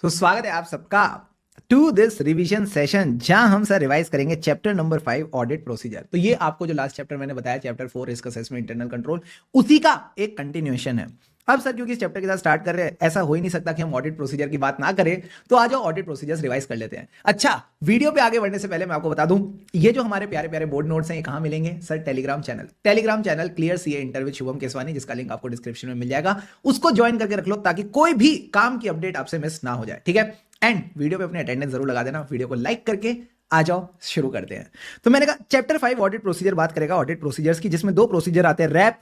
तो स्वागत है आप सबका टू दिस रिवीजन सेशन जहां हम सर रिवाइज करेंगे चैप्टर नंबर 5 ऑडिट प्रोसीजर। तो ये आपको जो लास्ट चैप्टर मैंने बताया chapter 4 risk assessment internal control उसी का एक कंटिन्यूएशन है। अब सर क्योंकि इस चैप्टर के साथ स्टार्ट कर रहे हैं ऐसा हो ही नहीं सकता कि हम ऑडिट प्रोसीजर की बात ना करें, तो आ जाओ ऑडिट प्रोसीजर्स रिवाइज कर लेते हैं। अच्छा, वीडियो पे आगे बढ़ने से पहले मैं आपको बता दूं ये जो हमारे प्यारे प्यारे बोर्ड नोट्स हैं ये कहां मिलेंगे sir? Telegram channel clear CA inter with Shubham Keswani, जिसका लिंक आपको डिस्क्रिप्शन में मिल जाएगा। उसको ज्वाइन करके रख लो ताकि कोई भी काम की अपडेट आपसे मिस ना हो जाए, ठीक है? एंड वीडियो पे अपनी अटेंडेंस जरूर लगा देना, वीडियो को लाइक करके आ जाओ, शुरू करते हैं। तो मैंने कहा चैप्टर 5 ऑडिट प्रोसीजर बात करेगा ऑडिट प्रोसीजर्स की, जिसमें दो प्रोसीजर आते हैं, रैप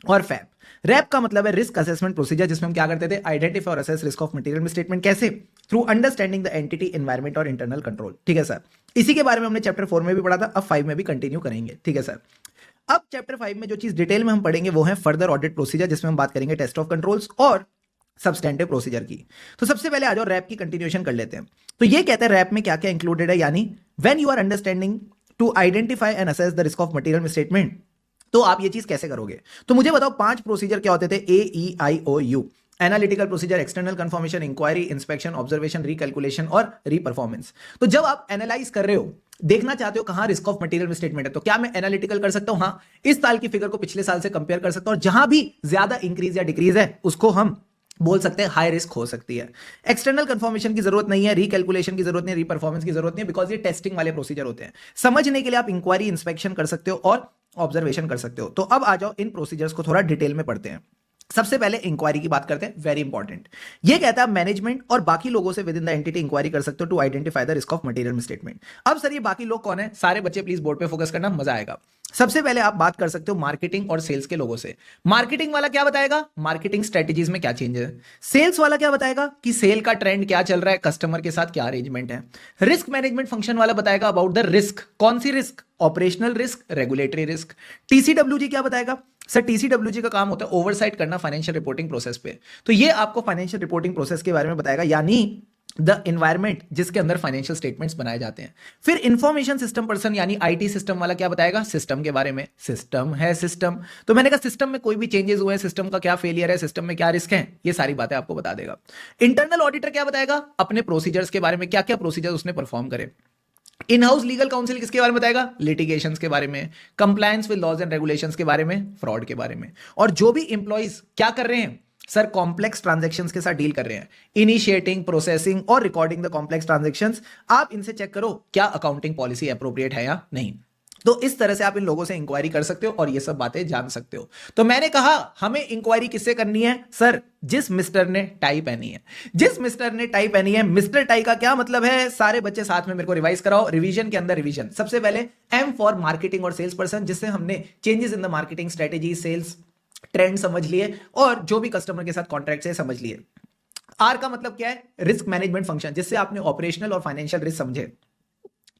और फैप। रैप का मतलब है रिस्क असेसमेंट प्रोसीजर, जिसमें हम क्या करते थे? आइडेंटिफाई और assess risk of material misstatement. कैसे? Through understanding the entity, environment और इंटरनल कंट्रोल। ठीक है सर, इसी के बारे में हमने चैप्टर 4 में भी पढ़ा था, अब 5 में भी कंटिन्यू करेंगे। ठीक है सर, अब चैप्टर 5 में जो चीज डिटेल में हम पढ़ेंगे वो है फर्दर ऑडिट प्रोसीजर, जिसमें हम बात करेंगे टेस्ट ऑफ कंट्रोल्स और सब्सटेंटिव प्रोसीजर की। तो सबसे पहले आ जाओ रैप की कंटिन्यूएशन कर लेते हैं। तो ये कहते हैं रैप में क्या क्या इंक्लूडेड है, यानी when you are understanding to identify and assess the risk of material misstatement, तो आप ये चीज कैसे करोगे? तो मुझे बताओ 5 प्रोसीजर क्या होते थे? AEIOU, analytical procedure, external confirmation, inquiry, inspection, observation, recalculation और रीपरफॉर्मेंस। तो जब आप एनालाइज कर रहे हो, देखना चाहते हो कहां रिस्क ऑफ मटेरियल मिसस्टेटमेंट है, तो क्या मैं एनालिटिकल कर सकता हूं? हां, इस साल की फिगर को पिछले साल से कंपेयर कर सकता हूं और जहां भी ज्यादा इंक्रीज या डिक्रीज है उसको हम बोल सकते हैं हाई रिस्क हो सकती है। एक्सटर्नल कंफर्मेशन की जरूरत नहीं है, रिकैलकुलेशन की जरूरत नहीं है, रीपरफॉर्मेंस की जरूरत नहीं है, बिकॉज ये टेस्टिंग वाले प्रोसीजर होते हैं। समझने के लिए आप इंक्वायरी, इंस्पेक्शन कर सकते हो और ऑब्जर्वेशन कर सकते हो। तो अब आ जाओ इन प्रोसीजर्स को थोड़ा डिटेल में पढ़ते हैं। सबसे पहले इंक्वायरी की बात करते हैं, वेरी इंपॉर्टेंट। ये कहता है मैनेजमेंट और बाकी लोगों से within the entity inquiry कर सकते हो to identify the risk of material misstatement. अब सर ये बाकी लोग कौन है? सारे बच्चे प्लीज बोर्ड पे फोकस करना, मजा आएगा। सबसे पहले आप बात कर सकते हो मार्केटिंग और सेल्स के लोगों से। मार्केटिंग वाला क्या बताएगा? मार्केटिंग स्ट्रेटजीज में क्या चेंज है। सेल्स वाला क्या बताएगा कि सेल का ट्रेंड क्या चल रहा है, कस्टमर के साथ क्या अरेंजमेंट है। रिस्क मैनेजमेंट फंक्शन वाला बताएगा अबाउट द रिस्क। कौन सी risk? Operational risk, regulatory risk. TCWG क्या बताएगा? सर टीसीडब्ल्यूजी का काम होता है ओवरसाइट करना फाइनेंशियल रिपोर्टिंग प्रोसेस पे, तो ये आपको फाइनेंशियल रिपोर्टिंग प्रोसेस के बारे में बताएगा, यानी द एनवायरमेंट जिसके अंदर फाइनेंशियल स्टेटमेंट्स बनाए जाते हैं। फिर इंफॉर्मेशन सिस्टम पर्सन यानी आईटी सिस्टम वाला क्या बताएगा? सिस्टम के बारे में। सिस्टम है सिस्टम, तो मैंने कहा सिस्टम में कोई भी चेंजेस हुए हैं, सिस्टम का क्या फेलियर है, सिस्टम में क्या रिस्क है, ये सारी बातें आपको बता देगा। इंटरनल ऑडिटर क्या बताएगा? अपने प्रोसीजर्स के बारे में, क्या क्या प्रोसीजर्स उसने परफॉर्म करे। इन हाउस लीगल काउंसिल किसके बारे में बताएगा? लिटिगेशन के बारे में, compliance with laws and regulations के बारे में, फ्रॉड के बारे में। और जो भी इंप्लॉइज क्या कर रहे हैं सर? कॉम्प्लेक्स ट्रांजैक्शंस के साथ डील कर रहे हैं, इनिशिएटिंग, प्रोसेसिंग और रिकॉर्डिंग द कॉम्प्लेक्स ट्रांजैक्शंस, आप इनसे चेक करो क्या अकाउंटिंग पॉलिसी अप्रोप्रिएट है या नहीं। तो इस तरह से आप इन लोगों से इंक्वायरी कर सकते हो और ये सब बातें जान सकते हो। तो मैंने कहा हमें इंक्वायरी किससे करनी है सर? जिस मिस्टर ने टाई पहनी है। जिस मिस्टर ने टाई पहनी है। मिस्टर टाई का क्या मतलब है? सारे बच्चे साथ में मेरे को रिवाइज कराओ, रिवीजन के अंदर रिवीजन। सबसे पहले एम फॉर मार्केटिंग और सेल्स पर्सन, जिससे हमने changes in the marketing strategy, sales trend समझ लिए और जो भी कस्टमर के साथ कॉन्ट्रैक्ट है समझ लिए। आर का मतलब क्या है? रिस्क मैनेजमेंट फंक्शन, जिससे आपने ऑपरेशनल और फाइनेंशियल रिस्क समझे।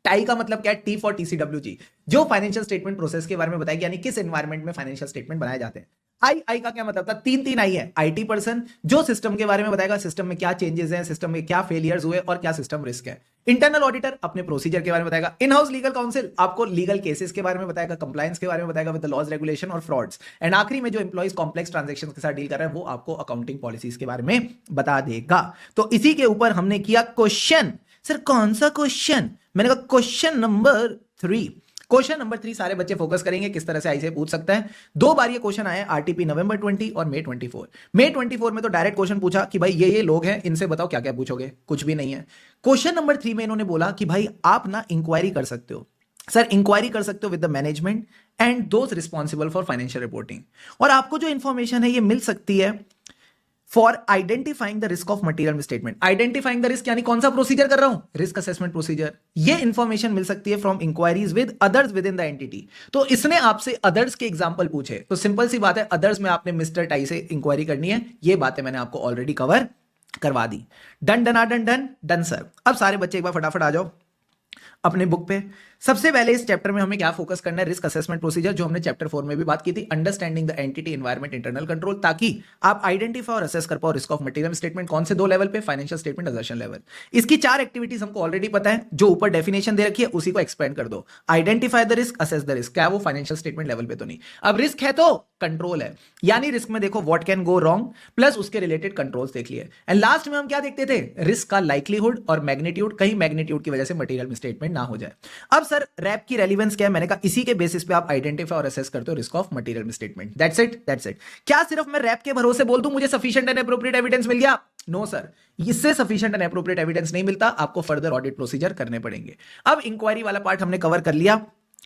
टाई का मतलब क्या है? टी फॉर टीसीडब्ल्यूजी, जो फाइनेंशियल स्टेटमेंट प्रोसेस के बारे में बताएगी, यानी किस एनवायरमेंट में फाइनेंशियल स्टेटमेंट बनाए जाते हैं। आई का क्या मतलब था? तीन आई है। आईटी पर्सन जो सिस्टम के बारे में बताएगा, सिस्टम में क्या चेंजेस हैं, सिस्टम में क्या फेलियर्स हुए और क्या सिस्टम रिस्क है। इंटरनल ऑडिटर अपने प्रोसीजर के बारे में बताएगा। इन हाउस लीगल काउंसिल आपको लीगल केसेस के बारे में बताएगा, कंप्लायंस के बारे में बताएगा विद द लॉज, रेगुलेशन और फ्रॉड्स। एंड आखिरी में जो एम्प्लॉइज कॉम्प्लेक्स ट्रांजैक्शंस के साथ डील कर रहे हैं वो आपको अकाउंटिंग पॉलिसीज के बारे में बता देगा। तो इसी के ऊपर हमने किया क्वेश्चन। सर कौन सा क्वेश्चन? मैंने कहा क्वेश्चन नंबर 3। क्वेश्चन नंबर 3 सारे बच्चे फोकस करेंगे किस तरह से आई से पूछ सकता है। 2 बार ये क्वेश्चन आया, आरटीपी नवंबर 20 और मई 24। मई 24 में तो डायरेक्ट क्वेश्चन पूछा कि भाई ये लोग हैं, इनसे बताओ क्या क्या पूछोगे, कुछ भी नहीं है। क्वेश्चन नंबर 3 में इन्होंने बोला कि भाई आप ना इंक्वायरी कर सकते हो सर, इंक्वायरी कर सकते हो with the management and those responsible for financial reporting, और आपको जो इंफॉर्मेशन है ये मिल सकती है for identifying the risk of material misstatement. Identifying the risk यानी कौन सा प्रोसीजर कर रहा हूं? Risk assessment procedure. ये इंफॉर्मेशन मिल सकती है from inquiries with others within the entity. तो इसने आपसे अदर्स के एग्जांपल पूछे, तो सिंपल सी बात है अदर्स में आपने मिस्टर टाई से इंक्वायरी करनी है। ये बातें मैंने आपको ऑलरेडी कवर करवा दी। Done done done done done sir. अब सारे बच्चे एक बार फटाफट आ जाओ अपने बुक पे। सबसे पहले इस चैप्टर में हमें क्या फोकस करना है, रिस्क असेसमेंट प्रोसीजर, जो हमने चैप्टर 4 में भी बात की थी, understanding the entity environment internal control, ताकि आप आइडेंटिफाई और असेस कर पाओ रिस्क ऑफ मटेरियल स्टेटमेंट। कौन से 2 लेवल पे, फाइनेंशियल स्टेटमेंट, असर्शन लेवल। इसकी 4 एक्टिविटीज हमको ऑलरेडी पता है, जो ऊपर डेफिनेशन दे रखी है उसी को एक्सपेंड कर दो। Identify the risk, assess the risk, क्या वो फाइनेंशियल स्टेटमेंट लेवल पे तो नहीं। अब रिस्क है तो कंट्रोल है, यानी रिस्क में देखो what can go wrong plus उसके रिलेटेड कंट्रोल्स देख लिए। एंड लास्ट में हम क्या देखते थे, रिस्क का लाइक्लीहुड और मैग्नीट्यूड, कहीं मैग्नीट्यूड की वजह से मटेरियल मिसस्टेटमेंट ना हो जाए। अब सर रैप की रेलेवेंस क्या है, मैंने कहा इसी के बेसिस पे आप आइडेंटिफाई और असेस करते हो risk of material misstatement. That's it, that's it. क्या सिर्फ मैं रैप के भरोसे बोल दूं मुझे सफिशिएंट एंड एप्रोप्रिएट एविडेंस मिल गया? नो सर, इससे सफिशिएंट एंड एप्रोप्रिएट एविडेंस नहीं मिलता, आपको फर्दर ऑडिट प्रोसीजर करने पड़ेंगे। अब इंक्वायरी वाला पार्ट हमने कवर कर लिया।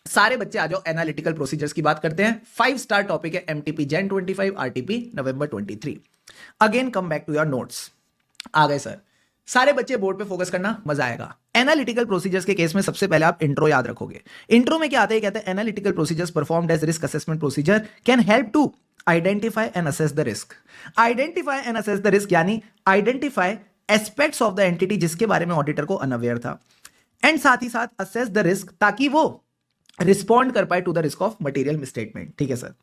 सारे बच्चे आ जाओ, एनालिटिकल प्रोसीजर्स की बात करते हैं। 5 स्टार टॉपिक है, एमटीपी जैन 25, आरटीपी नवंबर 23। Again come back to your notes. आ गए सर, सारे बच्चे बोर्ड पे फोकस करना, मजा आएगा। एनालिटिकल प्रोसीजर्स के केस में सबसे पहले आप इंट्रो याद रखोगे। इंट्रो में क्या आता है, कहते हैं analytical procedures performed as risk assessment procedure can help to identify and assess the risk. Identify and assess the risk यानी identify aspects of the entity जिसके बारे में ऑडिटर को अनअवेयर था, एंड साथ ही साथ असेस द रिस्क ताकि वो रिस्पॉन्ड कर पाए to the risk of material misstatement. ठीक है सर,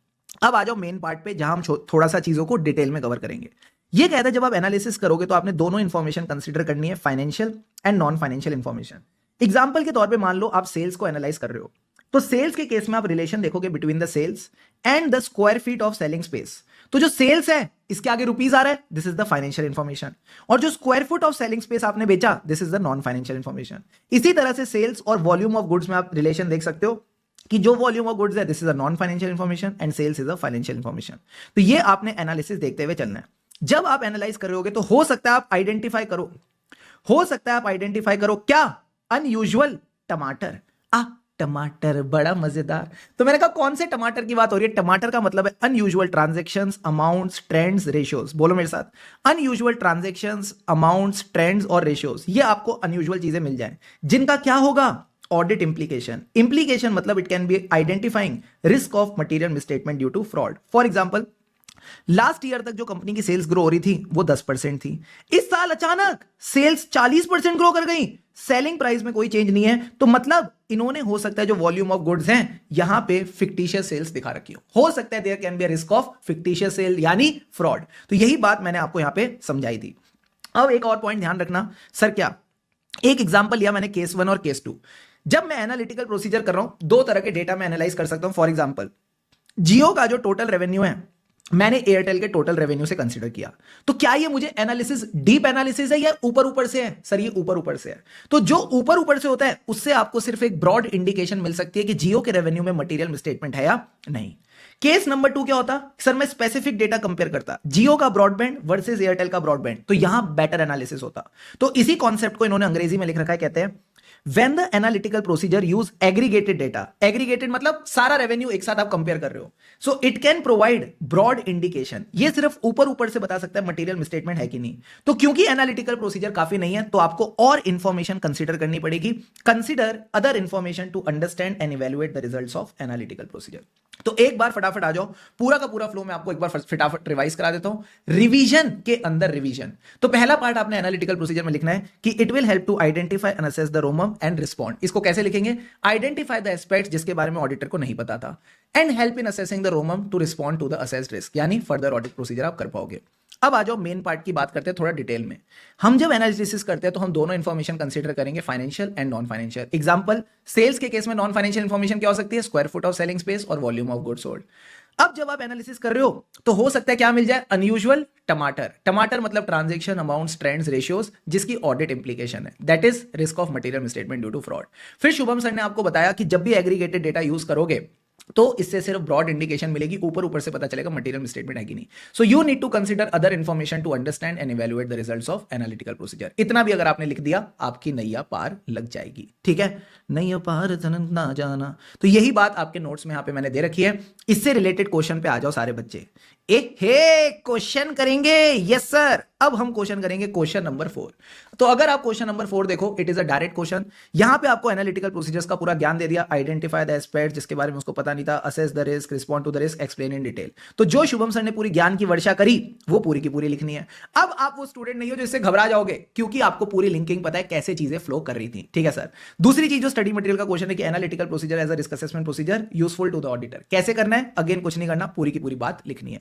अब आ जाओ मेन पार्ट पे जहां हम थोड़ा सा चीजों को डिटेल में कवर करेंगे। ये कहता है जब आप एनालिसिस करोगे तो आपने दोनों इंफॉर्मेशन कंसीडर करनी है, financial and non financial information. Example के तौर पे मान लो आप सेल्स को एनालाइज कर रहे हो, तो सेल्स के केस में आप रिलेशन देखोगे between the sales and the square feet of selling space. तो जो सेल्स है इसके आगे रुपीज आ रहा है, this is the financial information, और जो square foot of selling space आपने बेचा, this is the non financial information. इसी तरह से सेल्स और वॉल्यूम ऑफ गुड्स में आप रिलेशन देख सकते हो कि जो वॉल्यूम ऑफ गुड्स है this is a non financial information and sales is a financial information. तो ये आपने एनालिसिस देखते हुए चलना है। जब आप एनालाइज करोगे तो हो सकता है आप आइडेंटिफाई करो, क्या अनयूजुअल टमाटर। टमाटर बड़ा मजेदार। तो मैंने कहा कौन से टमाटर की बात हो रही है? टमाटर का मतलब है unusual transactions, amounts, trends, ratios. बोलो मेरे साथ, अनयूजुअल ट्रांजैक्शंस, अमाउंट्स, ट्रेंड्स और रेशियोज। ये आपको अनयूजुअल चीजें मिल जाए जिनका क्या होगा, ऑडिट इंप्लीकेशन। इंप्लीकेशन मतलब it can be identifying risk of material misstatement due to fraud. For example, last year तक जो कंपनी की सेल्स ग्रो हो रही थी वो 10% थी, इस साल अचानक सेल्स 40% ग्रो कर गई, सेलिंग प्राइस में कोई चेंज नहीं है, तो मतलब इन्होंने हो सकता है जो वॉल्यूम ऑफ गुड्स हैं यहां पे फिक्टिशियस सेल्स दिखा रखी हो सकता है there can be a risk of fictitious sale यानी फ्रॉड। तो यही बात मैंने आपको यहां पे समझाई थी। अब एक और पॉइंट ध्यान रखना, सर क्या? एक एग्जांपल लिया मैंने केस 1 और केस 2। जब मैं एनालिटिकल प्रोसीजर कर रहा हूं, 2 तरह के डेटा मैं एनालाइज कर सकता हूं। फॉर एग्जांपल, जियो का जो टोटल रेवेन्यू है मैंने एयरटेल के टोटल रेवेन्यू से कंसीडर किया, तो क्या ये मुझे एनालिसिस डीप एनालिसिस है या ऊपर ऊपर से है? सर ये ऊपर ऊपर से है। तो जो ऊपर ऊपर से होता है उससे आपको सिर्फ एक ब्रॉड इंडिकेशन मिल सकती है कि जियो के रेवेन्यू में मटेरियल मिसस्टेटमेंट है या नहीं। केस नंबर 2 क्या होता? सर मैं स्पेसिफिक डेटा कंपेयर करता, जियो का ब्रॉडबैंड वर्सेस एयरटेल का ब्रॉडबैंड, तो यहां बेटर एनालिसिस होता। तो इसी कॉन्सेप्ट को इन्होंने अंग्रेजी में लिख रखा है, कहते हैं when the analytical procedure use aggregated data, aggregated मतलब सारा रेवेन्यू एक साथ आप कंपेयर कर रहे हो, so it can provide broad indication। ये सिर्फ ऊपर ऊपर से बता सकता है मटेरियल मिसस्टेटमेंट है कि नहीं। तो क्योंकि एनालिटिकल प्रोसीजर काफी नहीं है तो आपको और इंफॉर्मेशन कंसीडर करनी पड़ेगी। Consider other information to understand and evaluate the results of analytical procedure. तो एक बार फटाफट आ जाओ, पूरा का पूरा फ्लो मैं आपको एक बार फटाफट रिवाइज करा देता हूं। रिवीजन के अंदर रिवीजन। तो पहला पार्ट आपने एनालिटिकल प्रोसीजर में लिखना है कि it will help to identify and assess the ROMM and respond. इसको कैसे लिखेंगे? आइडेंटिफाई द एस्पेक्ट्स जिसके बारे में ऑडिटर को नहीं पता था, and help in assessing the ROMM to respond to the assessed risk, यानी फर्दर ऑडिट प्रोसीजर आप कर पाओगे। अब आ जाओ मेन पार्ट की बात करते हैं थोड़ा डिटेल में। हम जब एनालिसिस करते हैं तो हम दोनों इंफॉर्मेशन कंसीडर करेंगे, financial and non financial. Example, sales के केस में नॉन फाइनेंशियल इंफॉर्मेशन क्या हो सकती है? Square foot of selling space और वॉल्यूम ऑफ गुड्स सोल्ड। अब जब आप एनालिसिस कर रहे हो तो हो सकता है क्या मिल जाए? अनयूजुअल टमाटर। टमाटर मतलब ट्रांजैक्शन, अमाउंट्स, ट्रेंड्स, रेशियोज जिसकी ऑडिट इंप्लीकेशन है, that is risk of material misstatement due to fraud. फिर शुभम सर ने आपको बताया कि जब भी एग्रीगेटेड डेटा यूज करोगे तो इससे सिर्फ ब्रॉड इंडिकेशन मिलेगी, ऊपर ऊपर से पता चलेगा मटेरियल मिसस्टेटमेंट है कि नहीं। So you need to consider other information to understand and evaluate the results of analytical procedure. इतना भी अगर आपने लिख दिया आपकी नैया पार लग जाएगी। ठीक है, नैया पार तन ना जाना। तो यही बात आपके नोट्स में यहां पे मैंने दे रखी है। इससे रिलेटेड क्वेश्चन पे आ जाओ सारे बच्चे। हे क्वेश्चन करेंगे। यस सर, अब हम क्वेश्चन करेंगे क्वेश्चन नंबर 4। तो अगर आप क्वेश्चन नंबर 4 देखो, it is a direct question. यहां पे आपको एनालिटिकल प्रोसीजर्स का पूरा ज्ञान दे दिया, आइडेंटिफाई द एस्पेक्ट जिसके बारे में उसको पता नहीं था, assess the risk, respond to the risk, explain in detail. तो जो शुभम सर ने पूरी ज्ञान की वर्षा करी वो पूरी की पूरी लिखनी है। अब आप वो स्टूडेंट नहीं हो जो इससे घबरा जाओगे, क्योंकि आपको पूरी लिंकिंग पता है कैसे चीजें फ्लो कर रही थी। ठीक है सर। दूसरी चीज जो स्टडी मटेरियल का क्वेश्चन है कि analytical procedure as a risk assessment procedure useful to the auditor, कैसे करना है, अगेन कुछ नहीं करना, पूरी की पूरी बात लिखनी है।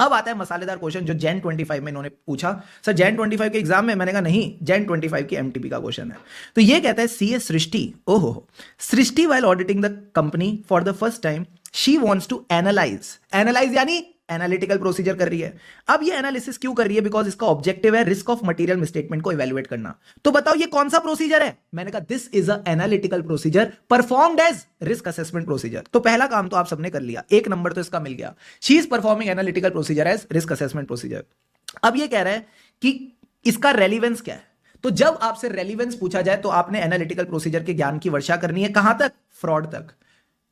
अब आता है मसालेदार क्वेश्चन जो जैन 25 में इन्होंने पूछा। सर जैन 25 के एग्जाम में, मैंने कहा नहीं, जैन 25 की एमटीपी का क्वेश्चन है। तो ये कहता है सीए सृष्टि, ओहो, Srishti while auditing the company for the first time she wants to analyse यानी एनालिटिकल प्रोसीजर कर रही है। अब ये एनालिसिस क्यों कर रही है? बिकॉज इसका ऑब्जेक्टिव है रिस्क ऑफ मटेरियल मिसस्टेटमेंट को इवैल्यूएट करना। तो बताओ ये कौन सा प्रोसीजर है? मैंने कहा this is a analytical procedure performed as risk assessment procedure. तो पहला काम तो आप सबने कर लिया, एक नंबर तो इसका मिल गया। She is performing analytical procedure as risk assessment procedure. अब ये कह रहा है कि इसका रेलिवेंस क्या है। तो जब आपसे रेलिवेंस पूछा जाए तो आपने एनालिटिकल प्रोसीजर के ज्ञान की वर्षा करनी है। कहां तक? फ्रॉड तक।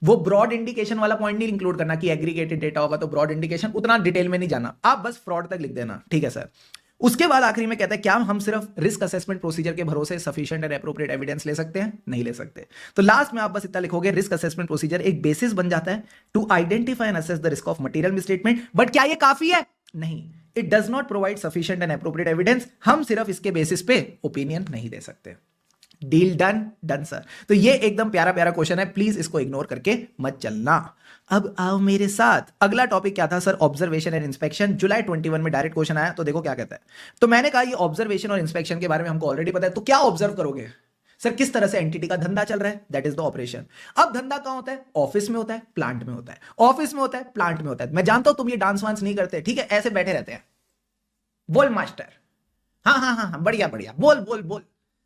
वो ब्रॉड इंडिकेशन वाला पॉइंट नहीं इंक्लूड करना कि एग्रीगेटेड डेटा होगा तो ब्रॉड इंडिकेशन, उतना डिटेल में नहीं जाना, आप बस फ्रॉड तक लिख देना। ठीक है सर। उसके बाद आखिरी में कहता है क्या हम सिर्फ रिस्क असेसमेंट प्रोसीजर के भरोसे सफिशिएंट एंड एप्रोप्रिएट एविडेंस ले सकते हैं? नहीं ले सकते। तो लास्ट में आप बस इतना लिखोगे, रिस्क असेसमेंट प्रोसीजर एक बेसिस बन जाता है to identify and assess the risk of material misstatement. But क्या ये काफी है? नहीं, it does not provide sufficient and appropriate evidence. हम सिर्फ इसके बेसिस पे ओपिनियन नहीं दे सकते। Deal done sir. तो ये एकदम प्यारा प्यारा क्वेश्चन है, प्लीज इसको इग्नोर करके मत चलना। अब आओ मेरे साथ, अगला टॉपिक क्या था सर? Observation and inspection. जुलाई 21 में डायरेक्ट क्वेश्चन आया। तो देखो क्या कहता है। तो मैंने कहा ये ऑब्जर्वेशन और इंस्पेक्शन के बारे में हमको ऑलरेडी पता है, तो क्या ऑब्जर्व करोगे सर? किस तरह से एंटिटी का धंधा चल रहा है, दैट इज द ऑपरेशन। अब धंधा कहां होता है? ऑफिस में होता है, प्लांट में होता है, ऑफिस में होता है, प्लांट में होता है। मैं जानता हूं तुम ये डांस वांस नहीं करते, ठीक है, ऐसे बैठे रहते हैं। बोल मास्टर, हाँ हाँ हाँ हाँ, बढ़िया बढ़िया, बोल बोल बोल।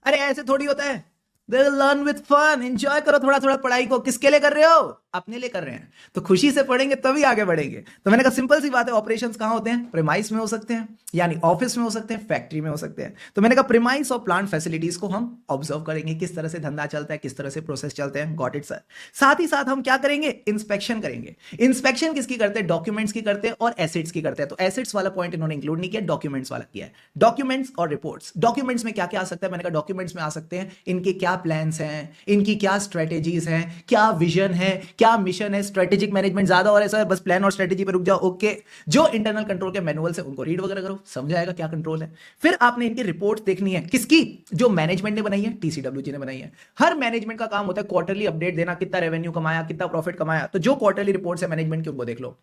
अरे ऐसे थोड़ी होता है। लर्न विथ फन, एंजॉय करो थोड़ा थोड़ा पढ़ाई को। किसके लिए कर रहे हो? अपने लिए कर रहे हैं, तो खुशी से पढ़ेंगे तभी आगे बढ़ेंगे। तो मैंने कहा सिंपल सी बात है, ऑपरेशंस कहां होते हैं? प्रीमाइस में हो सकते हैं, यानी ऑफिस में हो सकते हैं, फैक्ट्री में हो सकते हैं। तो मैंने कहा प्रीमाइस और प्लांट फैसिलिटीज को हम ऑब्जर्व करेंगे, किस तरह से धंधा चलता है, किस तरह से प्रोसेस चलते हैं। Got it sir. साथ ही साथ हम क्या करेंगे? इंस्पेक्शन करेंगे। इंस्पेक्शन किसकी करते हैं? डॉक्यूमेंट्स की करते हैं और एसेट्स की करते हैं। तो एसेट्स वाला पॉइंट इन्होंने इंक्लूड नहीं किया, डॉक्यूमेंट्स वाला किया है। डॉक्यूमेंट्स और रिपोर्ट्स। डॉक्यूमेंट्स में क्या क्या आ सकता है? मैंने कहा डॉक्यूमेंट्स में आ सकते हैं इनके क्या प्लान्स हैं, इनकी क्या स्ट्रेटेजीज हैं, क्या विजन है, क्या मिशन है। स्ट्रेटेजिक मैनेजमेंट ज्यादा हो रहा है सर, बस प्लान और स्ट्रेटेजी पे रुक जाओ। ओके, जो इंटरनल कंट्रोल के मैनुअल से उनको रीड वगैरह करो, समझ आएगा क्या कंट्रोल है। फिर आपने इनकी रिपोर्ट देखनी है, किसकी? जो मैनेजमेंट ने बनाई है, टीसीडब्ल्यूजी ने बनाई है। हर मैनेजमेंट का काम होता है क्वार्टरली अपडेट देना, कितना रेवेन्यू कमाया, कितना प्रॉफिट कमाया। तो जो क्वार्टरली रिपोर्ट्स है मैनेजमेंट की, उनको देख लो।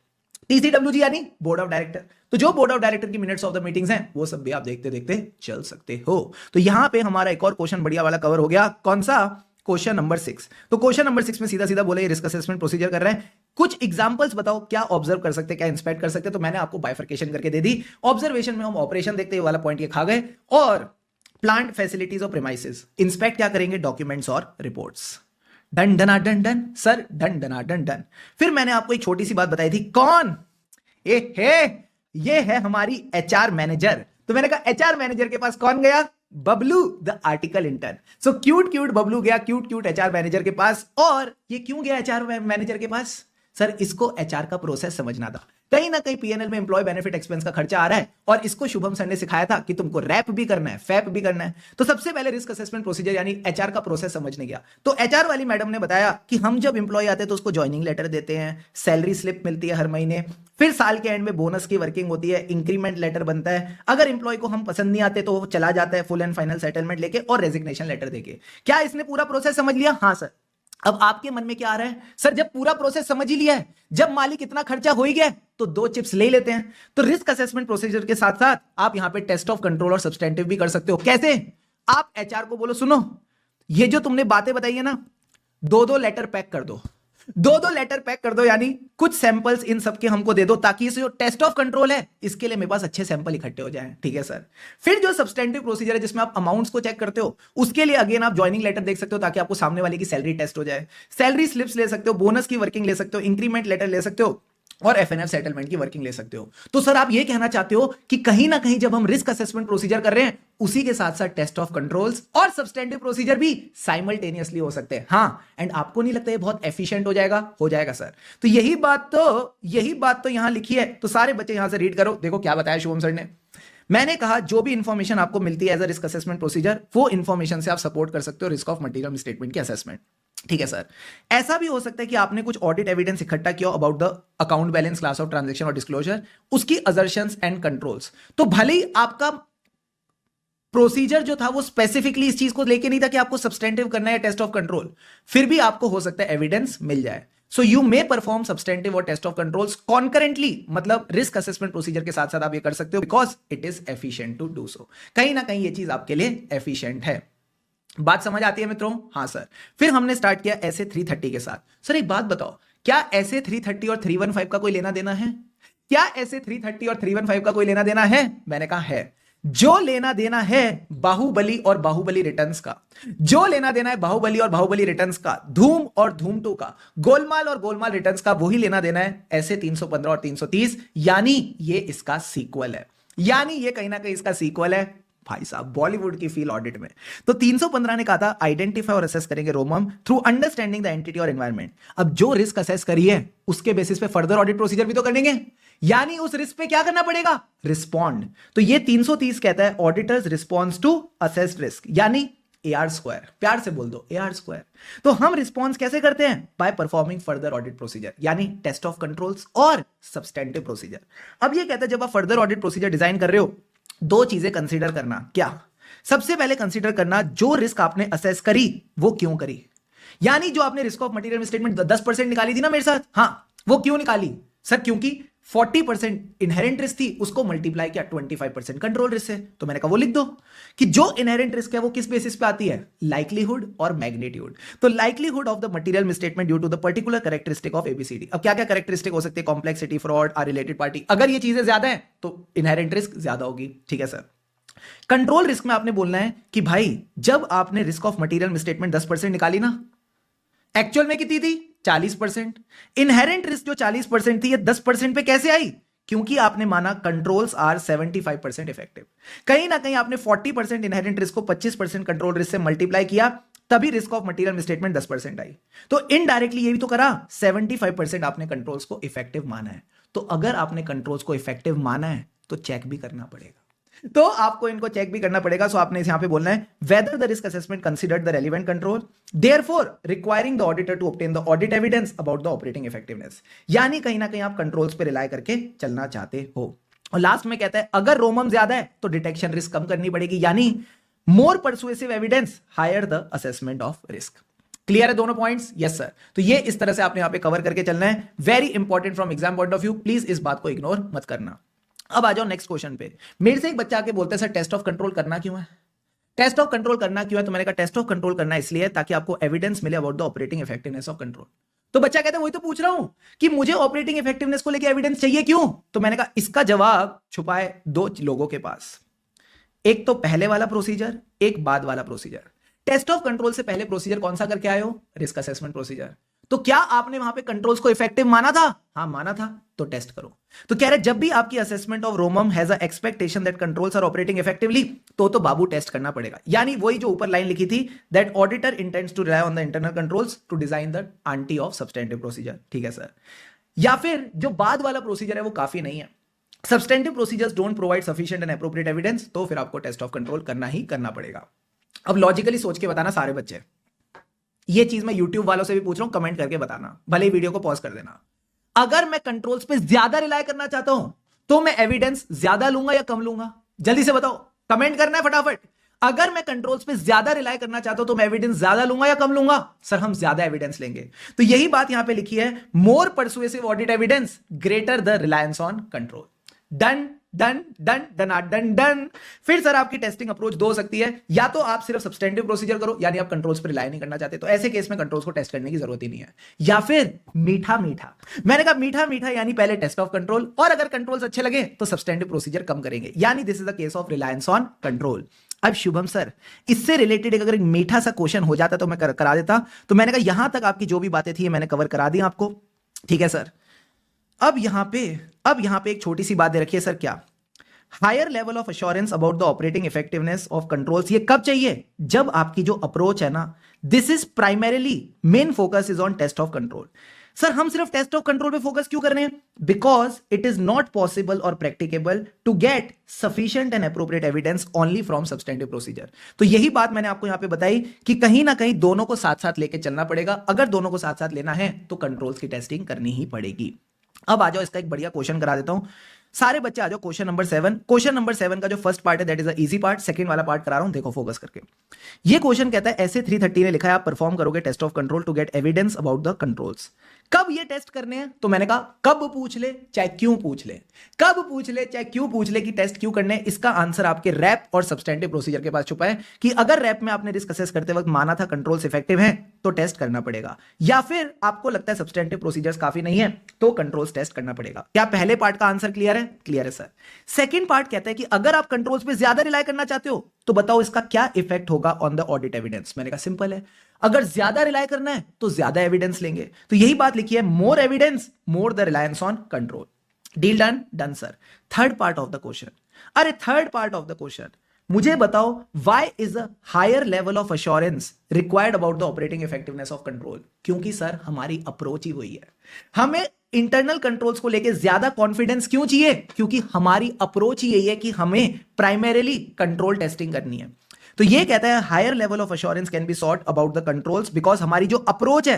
टीसीडब्ल्यूजी यानी बोर्ड ऑफ डायरेक्टर। तो जो बोर्ड ऑफ डायरेक्टर की मिनट्स ऑफ द मीटिंग्स हैं, वो सब भी आप देखते देखते चल सकते हो। तो यहां पे हमारा एक और क्वेश्चन बढ़िया वाला कवर हो गया। कौन सा? Question number 6। तो क्वेश्चन नंबर 6 में सीधा सीधा बोले रिस्क असेसमेंट प्रोसीजर कर रहे हैं। कुछ एग्जांपल्स बताओ, क्या ऑब्जर्व कर सकते हैं, क्या इंस्पेक्ट कर सकते हैं। तो मैंने आपको बाइफर्केशन करके दे दी। ऑब्जर्वेशन में हम ऑपरेशन देखते हैं, वाला पॉइंट ये खा गए। और प्लांट फैसिलिटीज और प्रीमाइसेस। इंस्पेक्ट क्या करेंगे? डॉक्यूमेंट्स और रिपोर्ट्स। डन डना डन डन सर, डन डना डन डन। फिर मैंने आपको एक छोटी सी बात बताई थी। कौन? ये है हमारी एचआर मैनेजर। तो मैंने कहा एचआर मैनेजर के पास कौन गया? Bablu the article intern. So cute cute Bablu गया क्यूट क्यूट एचआर मैनेजर के पास। और ये क्यों गया एचआर मैनेजर के पास? सर इसको एचआर का प्रोसेस समझना था। कहीं ना कहीं पीएनएल में एम्प्लॉय बेनिफिट एक्सपेंस का खर्चा आ रहा है, और इसको शुभम सर ने सिखाया था कि तुमको रैप भी करना है, फैप भी करना है। तो सबसे पहले रिस्क असेसमेंट प्रोसीजर यानी एचआर का प्रोसेस समझने गया। तो एचआर वाली मैडम ने बताया कि हम जब एम्प्लॉय आते हैं तो उसको ज्वाइनिंग लेटर देते हैं, सैलरी स्लिप मिलती है हर महीने, फिर साल के एंड में बोनस की वर्किंग होती है, इंक्रीमेंट लेटर बनता है। अगर एम्प्लॉय को हम पसंद नहीं आते तो वो चला जाता है फुल एंड फाइनल सेटलमेंट लेके और रेजिग्नेशन लेटर देके। क्या इसने पूरा प्रोसेस समझ लिया? हाँ सर। अब आपके मन में क्या आ रहा है? सर जब पूरा प्रोसेस समझ ही लिया है, जब मालिक इतना खर्चा हो ही गया, तो 2 चिप्स ले लेते हैं। तो रिस्क असेसमेंट प्रोसीजर के साथ साथ आप यहां पे टेस्ट ऑफ कंट्रोल और सब्सटेंटिव भी कर सकते हो। कैसे? आप एचआर को बोलो सुनो, ये जो तुमने बातें बताई है ना, 2-2 लेटर पैक कर दो, 2-2 लेटर पैक कर दो, यानी कुछ सैंपल्स इन सबके हमको दे दो, ताकि इसे जो टेस्ट ऑफ कंट्रोल है इसके लिए मेरे पास अच्छे सैंपल इकट्ठे हो जाएं। ठीक है सर। फिर जो सब्सटेंटिव प्रोसीजर है जिसमें आप अमाउंट्स को चेक करते हो, उसके लिए अगेन आप ज्वाइनिंग लेटर देख सकते हो, ताकि आपको सामने वाले की सैलरी टेस्ट हो जाए। सैलरी स्लिप्स ले सकते हो, बोनस की वर्किंग ले सकते हो, इंक्रीमेंट लेटर ले सकते हो। और एफएनएफ सेटलमेंट की वर्किंग ले सकते हो। तो सर आप ये कहना चाहते हो कि कहीं ना कहीं जब हम रिस्क असेसमेंट प्रोसीजर कर रहे हैं उसी के साथ साथ टेस्ट ऑफ कंट्रोल्स और सब्सटेंटिव प्रोसीजर भी साइमल्टेनियसली हो सकते हैं। हाँ, एंड आपको नहीं लगता ये बहुत एफिशिएंट हो जाएगा? हो जाएगा सर। तो यही बात तो यहां लिखी है। तो सारे बच्चे यहां से रीड करो, देखो क्या बताया शुभम सर ने। मैंने कहा जो भी इंफॉर्मेशन आपको मिलती है as a risk assessment procedure, वो इंफॉर्मेशन से आप सपोर्ट कर सकते हो रिस्क ऑफ मटेरियल स्टेटमेंट की असेसमेंट। ठीक है सर। ऐसा भी हो सकता है कि आपने कुछ ऑडिट एविडेंस इकट्ठा किया about the account balance, class of transaction और डिस्क्लोजर, उसकी असर्शंस एंड कंट्रोल्स। तो भले ही आपका प्रोसीजर जो था वो स्पेसिफिकली इस चीज को लेके नहीं था कि आपको सब्सटेंटिव करना है टेस्ट ऑफ कंट्रोल, फिर भी आपको हो सकता है एविडेंस मिल जाए। So you may perform substantive और टेस्ट ऑफ कंट्रोल्स कॉन्करेंटली, मतलब रिस्क असेसमेंट प्रोसीजर के साथ साथ आप ये कर सकते हो because it is efficient to do so. कहीं ना कहीं ये चीज आपके लिए एफिशिएंट है। बात समझ आती है मित्रों? हाँ सर। फिर हमने स्टार्ट किया ऐसे 330 के साथ। सर एक बात बताओ, क्या ऐसे 330 और 315 का कोई लेना देना है? क्या ऐसे 330 और 315 का कोई लेना देना है? मैंने कहा है। जो लेना देना है बाहुबली और बाहुबली रिटर्न्स का, जो लेना देना है बाहुबली और बाहुबली रिटर्न्स का, धूम और धूम 2 का, गोलमाल और गोलमाल रिटर्न्स का, वही लेना देना है ऐसे 315 और 330। यानी ये इसका सीक्वल है, यानी ये कहीं ना कहीं इसका सीक्वल है। भाई साहब बॉलीवुड की फील ऑडिट में। तो 315 ने कहा था आइडेंटिफाई और असेस करेंगे रोमम थ्रू अंडरस्टैंडिंग द एंटिटी और एनवायरनमेंट। अब जो रिस्क असेस करी है उसके बेसिस पे फर्दर ऑडिट प्रोसीजर भी तो करेंगे, यानी उस रिस्क पे क्या करना पड़ेगा? रिस्पॉन्ड। तो ये 330 कहता है auditor's response to assessed risk, यानी AR²। प्यार से बोल दो AR²। तो हम रिस्पॉन्स कैसे करते हैं? By performing further audit procedure, यानी टेस्ट ऑफ कंट्रोल्स और सब्सटेंटिव प्रोसीजर। अब ये कहता है जब आप फर्दर ऑडिट प्रोसीजर डिजाइन कर रहे हो, दो चीजें कंसीडर करना। क्या? सबसे पहले कंसीडर करना जो रिस्क आपने असेस करी वो क्यों करी, यानी जो आपने रिस्क ऑफ मटेरियल स्टेटमेंट 10% निकाली थी ना मेरे साथ, हाँ वो क्यों निकाली? सर क्योंकि 40% इनहेरेंट रिस्क थी, उसको मल्टीप्लाई किया 25% कंट्रोल रिस्क से। तो मैंने कहा वो लिख दो कि जो इनहेरेंट रिस्क है वो किस बेसिस पे आती है? लाइक्लीहुड और मैग्नीट्यूड। तो likelihood of the material misstatement due to the particular characteristic of ABCD. अब क्या क्या कैरेक्टरिस्टिक हो सकती है? Complexity, fraud, or related party. अगर ये चीजें ज्यादा है तो इनहेरेंट रिस्क ज्यादा होगी। ठीक है सर। कंट्रोल रिस्क में आपने बोलना है कि भाई जब आपने रिस्क ऑफ मटेरियल मिसस्टेटमेंट 10% निकाली ना, एक्चुअल में कितनी थी? 40%। इनहेरेंट रिस्क जो 40% थी ये 10% पे कैसे आई? क्योंकि आपने माना कंट्रोल्स आर 75% इफेक्टिव। कहीं ना कहीं आपने 40% इनहेरेंट रिस्क को 25% कंट्रोल रिस्क से मल्टीप्लाई किया, तभी रिस्क ऑफ मटेरियल मिसस्टेटमेंट 10% आई। तो इनडायरेक्टली ये भी तो करा, 75% आपने कंट्रोल्स को इफेक्टिव माना है। तो अगर आपने कंट्रोल्स को इफेक्टिव माना है तो चेक भी करना पड़ेगा, तो आपको इनको चेक भी करना पड़ेगा। सो आपने यहां पे बोलना है whether the risk assessment considered the relevant control, therefore requiring the auditor to obtain the audit evidence about the operating effectiveness. यानी कहीं ना कहीं आप कंट्रोल्स पे रिलाय करके चलना चाहते हो। और लास्ट में कहता है अगर रोमम ज्यादा है तो डिटेक्शन रिस्क कम करनी पड़ेगी, यानी more persuasive evidence higher the assessment of risk. Clear है दोनों पॉइंट्स? Yes sir. तो ये इस तरह से आपने यहां पे कवर करके चलना है। Very important from exam point of view, please इस बात को इग्नोर मत करना। अब आ जाओ नेक्स्ट क्वेश्चन पे। मेरे से एक बच्चा आके बोलता है सर टेस्ट ऑफ कंट्रोल करना क्यों है? टेस्ट ऑफ कंट्रोल करना क्यों है? तो मैंने कहा टेस्ट ऑफ कंट्रोल करना इसलिए ताकि आपको एविडेंस मिले about the operating effectiveness of control. तो बच्चा कहता है वही तो पूछ रहा हूं कि मुझे ऑपरेटिंग इफेक्टिवनेस को लेकर एविडेंस चाहिए क्यों? तो मैंने कहा इसका जवाब छुपाए दो लोगों के पास, एक तो पहले वाला प्रोसीजर, एक बाद वाला प्रोसीजर। टेस्ट ऑफ कंट्रोल से पहले प्रोसीजर कौन सा करके आए हो? Risk assessment procedure. तो क्या आपने वहां पे कंट्रोल्स को इफेक्टिव माना था? हाँ माना था, तो टेस्ट करो। तो कह रहे जब भी आपकी assessment of ROMM has a expectation that controls are operating effectively, तो बाबू टेस्ट करना पड़ेगा। यानी वही जो ऊपर लाइन लिखी थी that auditor intends to rely on the internal controls to design the aunty of substantive procedure. ठीक है सर। या फिर जो बाद वाला प्रोसीजर है वो काफी नहीं है, substantive procedures don't provide sufficient and appropriate evidence, तो फिर आपको टेस्ट ऑफ कंट्रोल करना ही करना पड़ेगा। अब लॉजिकली सोच के बताना सारे बच्चे, ये चीज मैं YouTube वालों से भी पूछ रहा हूं, कमेंट करके बताना, भले ही वीडियो को पॉज कर देना। अगर मैं कंट्रोल्स पे ज्यादा रिलाय करना चाहता हूं तो मैं एविडेंस ज्यादा लूंगा या कम लूंगा? जल्दी से बताओ, कमेंट करना है फटाफट। अगर मैं कंट्रोल्स पे ज्यादा रिलाय करना चाहता हूं तो मैं एविडेंस ज्यादा लूंगा या कम लूंगा? सर हम ज्यादा एविडेंस लेंगे। तो यही बात यहां पे लिखी है, more persuasive audit evidence greater the reliance on control. Done done done done done done. फिर सर आपकी टेस्टिंग अप्रोच दो हो सकती है, या तो आप सिर्फ सब्सटेंटिव प्रोसीजर करो, यानी आप कंट्रोल्स पर रिलाय नहीं करना चाहते, तो ऐसे केस में कंट्रोल्स को टेस्ट करने की जरूरत ही नहीं है। या फिर मीठा मीठा, मैंने कहा मीठा मीठा, यानी पहले टेस्ट ऑफ कंट्रोल, और अगर कंट्रोल्स अच्छे लगे तो सब्सटेंटिव प्रोसीजर कम करेंगे, यानी this is the case of Reliance on control. अब शुभम सर इससे रिलेटेड अगर एक मीठा सा क्वेश्चन हो जाता तो मैं करा देता। तो मैंने कहा यहां तक आपकी जो भी बातें थी मैंने कवर करा दी आपको। ठीक है सर। अब यहां पे एक छोटी सी बात दे रखी है सर, क्या? Higher level of assurance about the operating effectiveness of controls. ये कब चाहिए? जब आपकी जो अप्रोच है ना, this is primarily main focus is on test of control. Sir हम सिर्फ टेस्ट ऑफ कंट्रोल पे फोकस क्यों कर रहे हैं? Because it is not possible और practicable to get sufficient and appropriate evidence only from substantive procedure. तो यही बात मैंने आपको यहां पे बताई कि कहीं ना कहीं दोनों को साथ साथ लेके चलना पड़ेगा। अगर दोनों को साथ साथ लेना है तो कंट्रोल्स की टेस्टिंग करनी ही पड़ेगी। अब आ जाओ, इसका एक बढ़िया क्वेश्चन करा देता हूं। सारे बच्चे आ जाओ, क्वेश्चन नंबर 7। क्वेश्चन नंबर 7 का जो फर्स्ट पार्ट है that is the easy part, second वाला पार्ट करा रहा हूं, देखो फोकस करके। ये क्वेश्चन कहता है ऐसे 330 ने लिखा है आप परफॉर्म करोगे test of control to get evidence about the controls. कब ये टेस्ट करने हैं? तो मैंने कहा कब पूछ ले चाहे क्यों पूछ ले, कब पूछ ले चाहे क्यों पूछ ले कि टेस्ट क्यों करने हैं। इसका आंसर आपके रैप और सब्सटेंटिव प्रोसीजर के पास छुपा है कि अगर रैप में आपने रिस्क असेस करते वक्त माना था कंट्रोल्स इफेक्टिव हैं तो टेस्ट करना पड़ेगा, या फिर आपको लगता है सब्सटेंटिव प्रोसीजर्स काफी नहीं है तो कंट्रोल्स टेस्ट करना पड़ेगा। क्या पहले पार्ट का आंसर क्लियर है? क्लियर है सर। सेकंड पार्ट कहता है कि अगर आप कंट्रोल्स पे ज्यादा रिलाई करना चाहते हो तो बताओ इसका क्या इफेक्ट होगा ऑन द ऑडिट एविडेंस। मैंने कहा सिंपल है, अगर ज्यादा रिलाई करना है तो ज्यादा एविडेंस लेंगे, तो यही बात लिखी है, more evidence more the reliance on control. Deal done? Done sir. Third part of the question, अरे third part of the question, मुझे बताओ why is a higher level of assurance required about the operating effectiveness of control. क्योंकि sir हमारी approach ही वही है, हमें internal controls को लेके ज्यादा कॉन्फिडेंस क्यों चाहिए? क्योंकि हमारी अप्रोच ही यही है कि हमें प्राइमरीली कंट्रोल टेस्टिंग करनी है। तो ये कहता है higher level of assurance can be sought about the controls because हमारी जो अप्रोच है,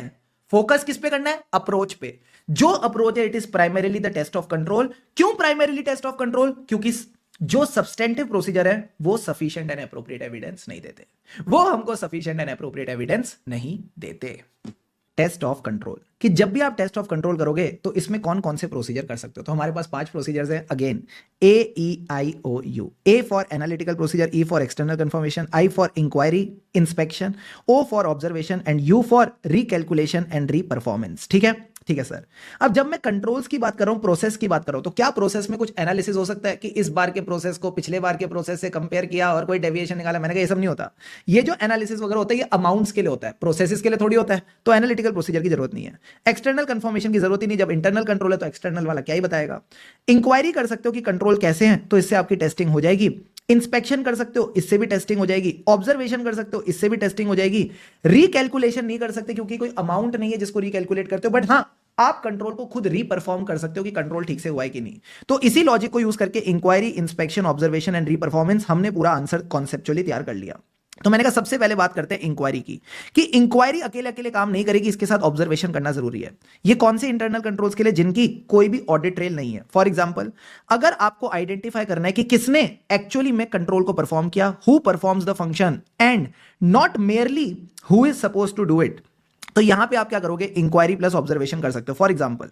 फोकस किस पे करना है? अप्रोच पे। जो अप्रोच है it is primarily the test of control. क्यों प्राइमरीली टेस्ट ऑफ कंट्रोल? क्योंकि जो सब्सटेंटिव प्रोसीजर है वो सफिशिएंट एंड एप्रोप्रिएट एविडेंस नहीं देते, वो हमको सफिशिएंट एंड एप्रोप्रिएट एविडेंस नहीं देते। टेस्ट ऑफ कंट्रोल, कि जब भी आप टेस्ट ऑफ कंट्रोल करोगे तो इसमें कौन कौन से प्रोसीजर कर सकते हो? तो हमारे पास 5 प्रोसीजर्स हैं। Again AEIOU, A for analytical procedure, E for external confirmation, I for inquiry inspection, O for observation and U for recalculation and reperformance. ठीक है, ठीक है सर। अब जब मैं कंट्रोल्स की बात कर रहा हूं, प्रोसेस की बात कर रहा हूं, तो क्या प्रोसेस में कुछ एनालिसिस हो सकता है कि इस बार के प्रोसेस को पिछले बार के प्रोसेस से कंपेयर किया और कोई डेविएशन निकाला? मैंने कहा ये सब नहीं होता। ये जो एनालिसिस वगैरह होता है ये अमाउंट्स के लिए होता है, प्रोसेसेस के लिए थोड़ी होता है, तो एनालिटिकल प्रोसीजर की जरूरत नहीं है। एक्सटर्नल कंफर्मेशन की जरूरत ही नहीं, जब इंटरनल कंट्रोल है तो एक्सटर्नल वाला क्या ही बताएगा। इंक्वायरी कर सकते हो कि कंट्रोल कैसे हैं, तो इससे आपकी टेस्टिंग हो जाएगी। इंस्पेक्शन कर सकते हो, इससे भी टेस्टिंग हो जाएगी। ऑब्जर्वेशन कर सकते हो, इससे भी टेस्टिंग हो जाएगी। रिकैलकुलेशन नहीं कर सकते क्योंकि कोई अमाउंट नहीं है जिसको रिकैलकुलेट करते हो, बट हाँ आप कंट्रोल को खुद रीपरफॉर्म कर सकते हो कि कंट्रोल ठीक से हुआ है कि नहीं। तो इसी लॉजिक को यूज करके inquiry, inspection, observation and reperformance हमने पूरा आंसर कॉन्सेप्चुअली तैयार कर लिया। तो मैंने कहा सबसे पहले बात करते हैं इंक्वायरी की, कि इंक्वायरी अकेले अकेले काम नहीं करेगी, इसके साथ ऑब्जर्वेशन करना जरूरी है। ये कौन से इंटरनल कंट्रोल्स के लिए? जिनकी कोई भी ऑडिट ट्रेल नहीं है। फॉर एग्जांपल, अगर आपको आइडेंटिफाई करना है कि किसने एक्चुअली में कंट्रोल को परफॉर्म किया, who performs the function and not merely who is suppose to do it, तो यहां पे आप क्या करोगे? इंक्वायरी प्लस ऑब्जर्वेशन कर सकते हो। फॉर एग्जांपल,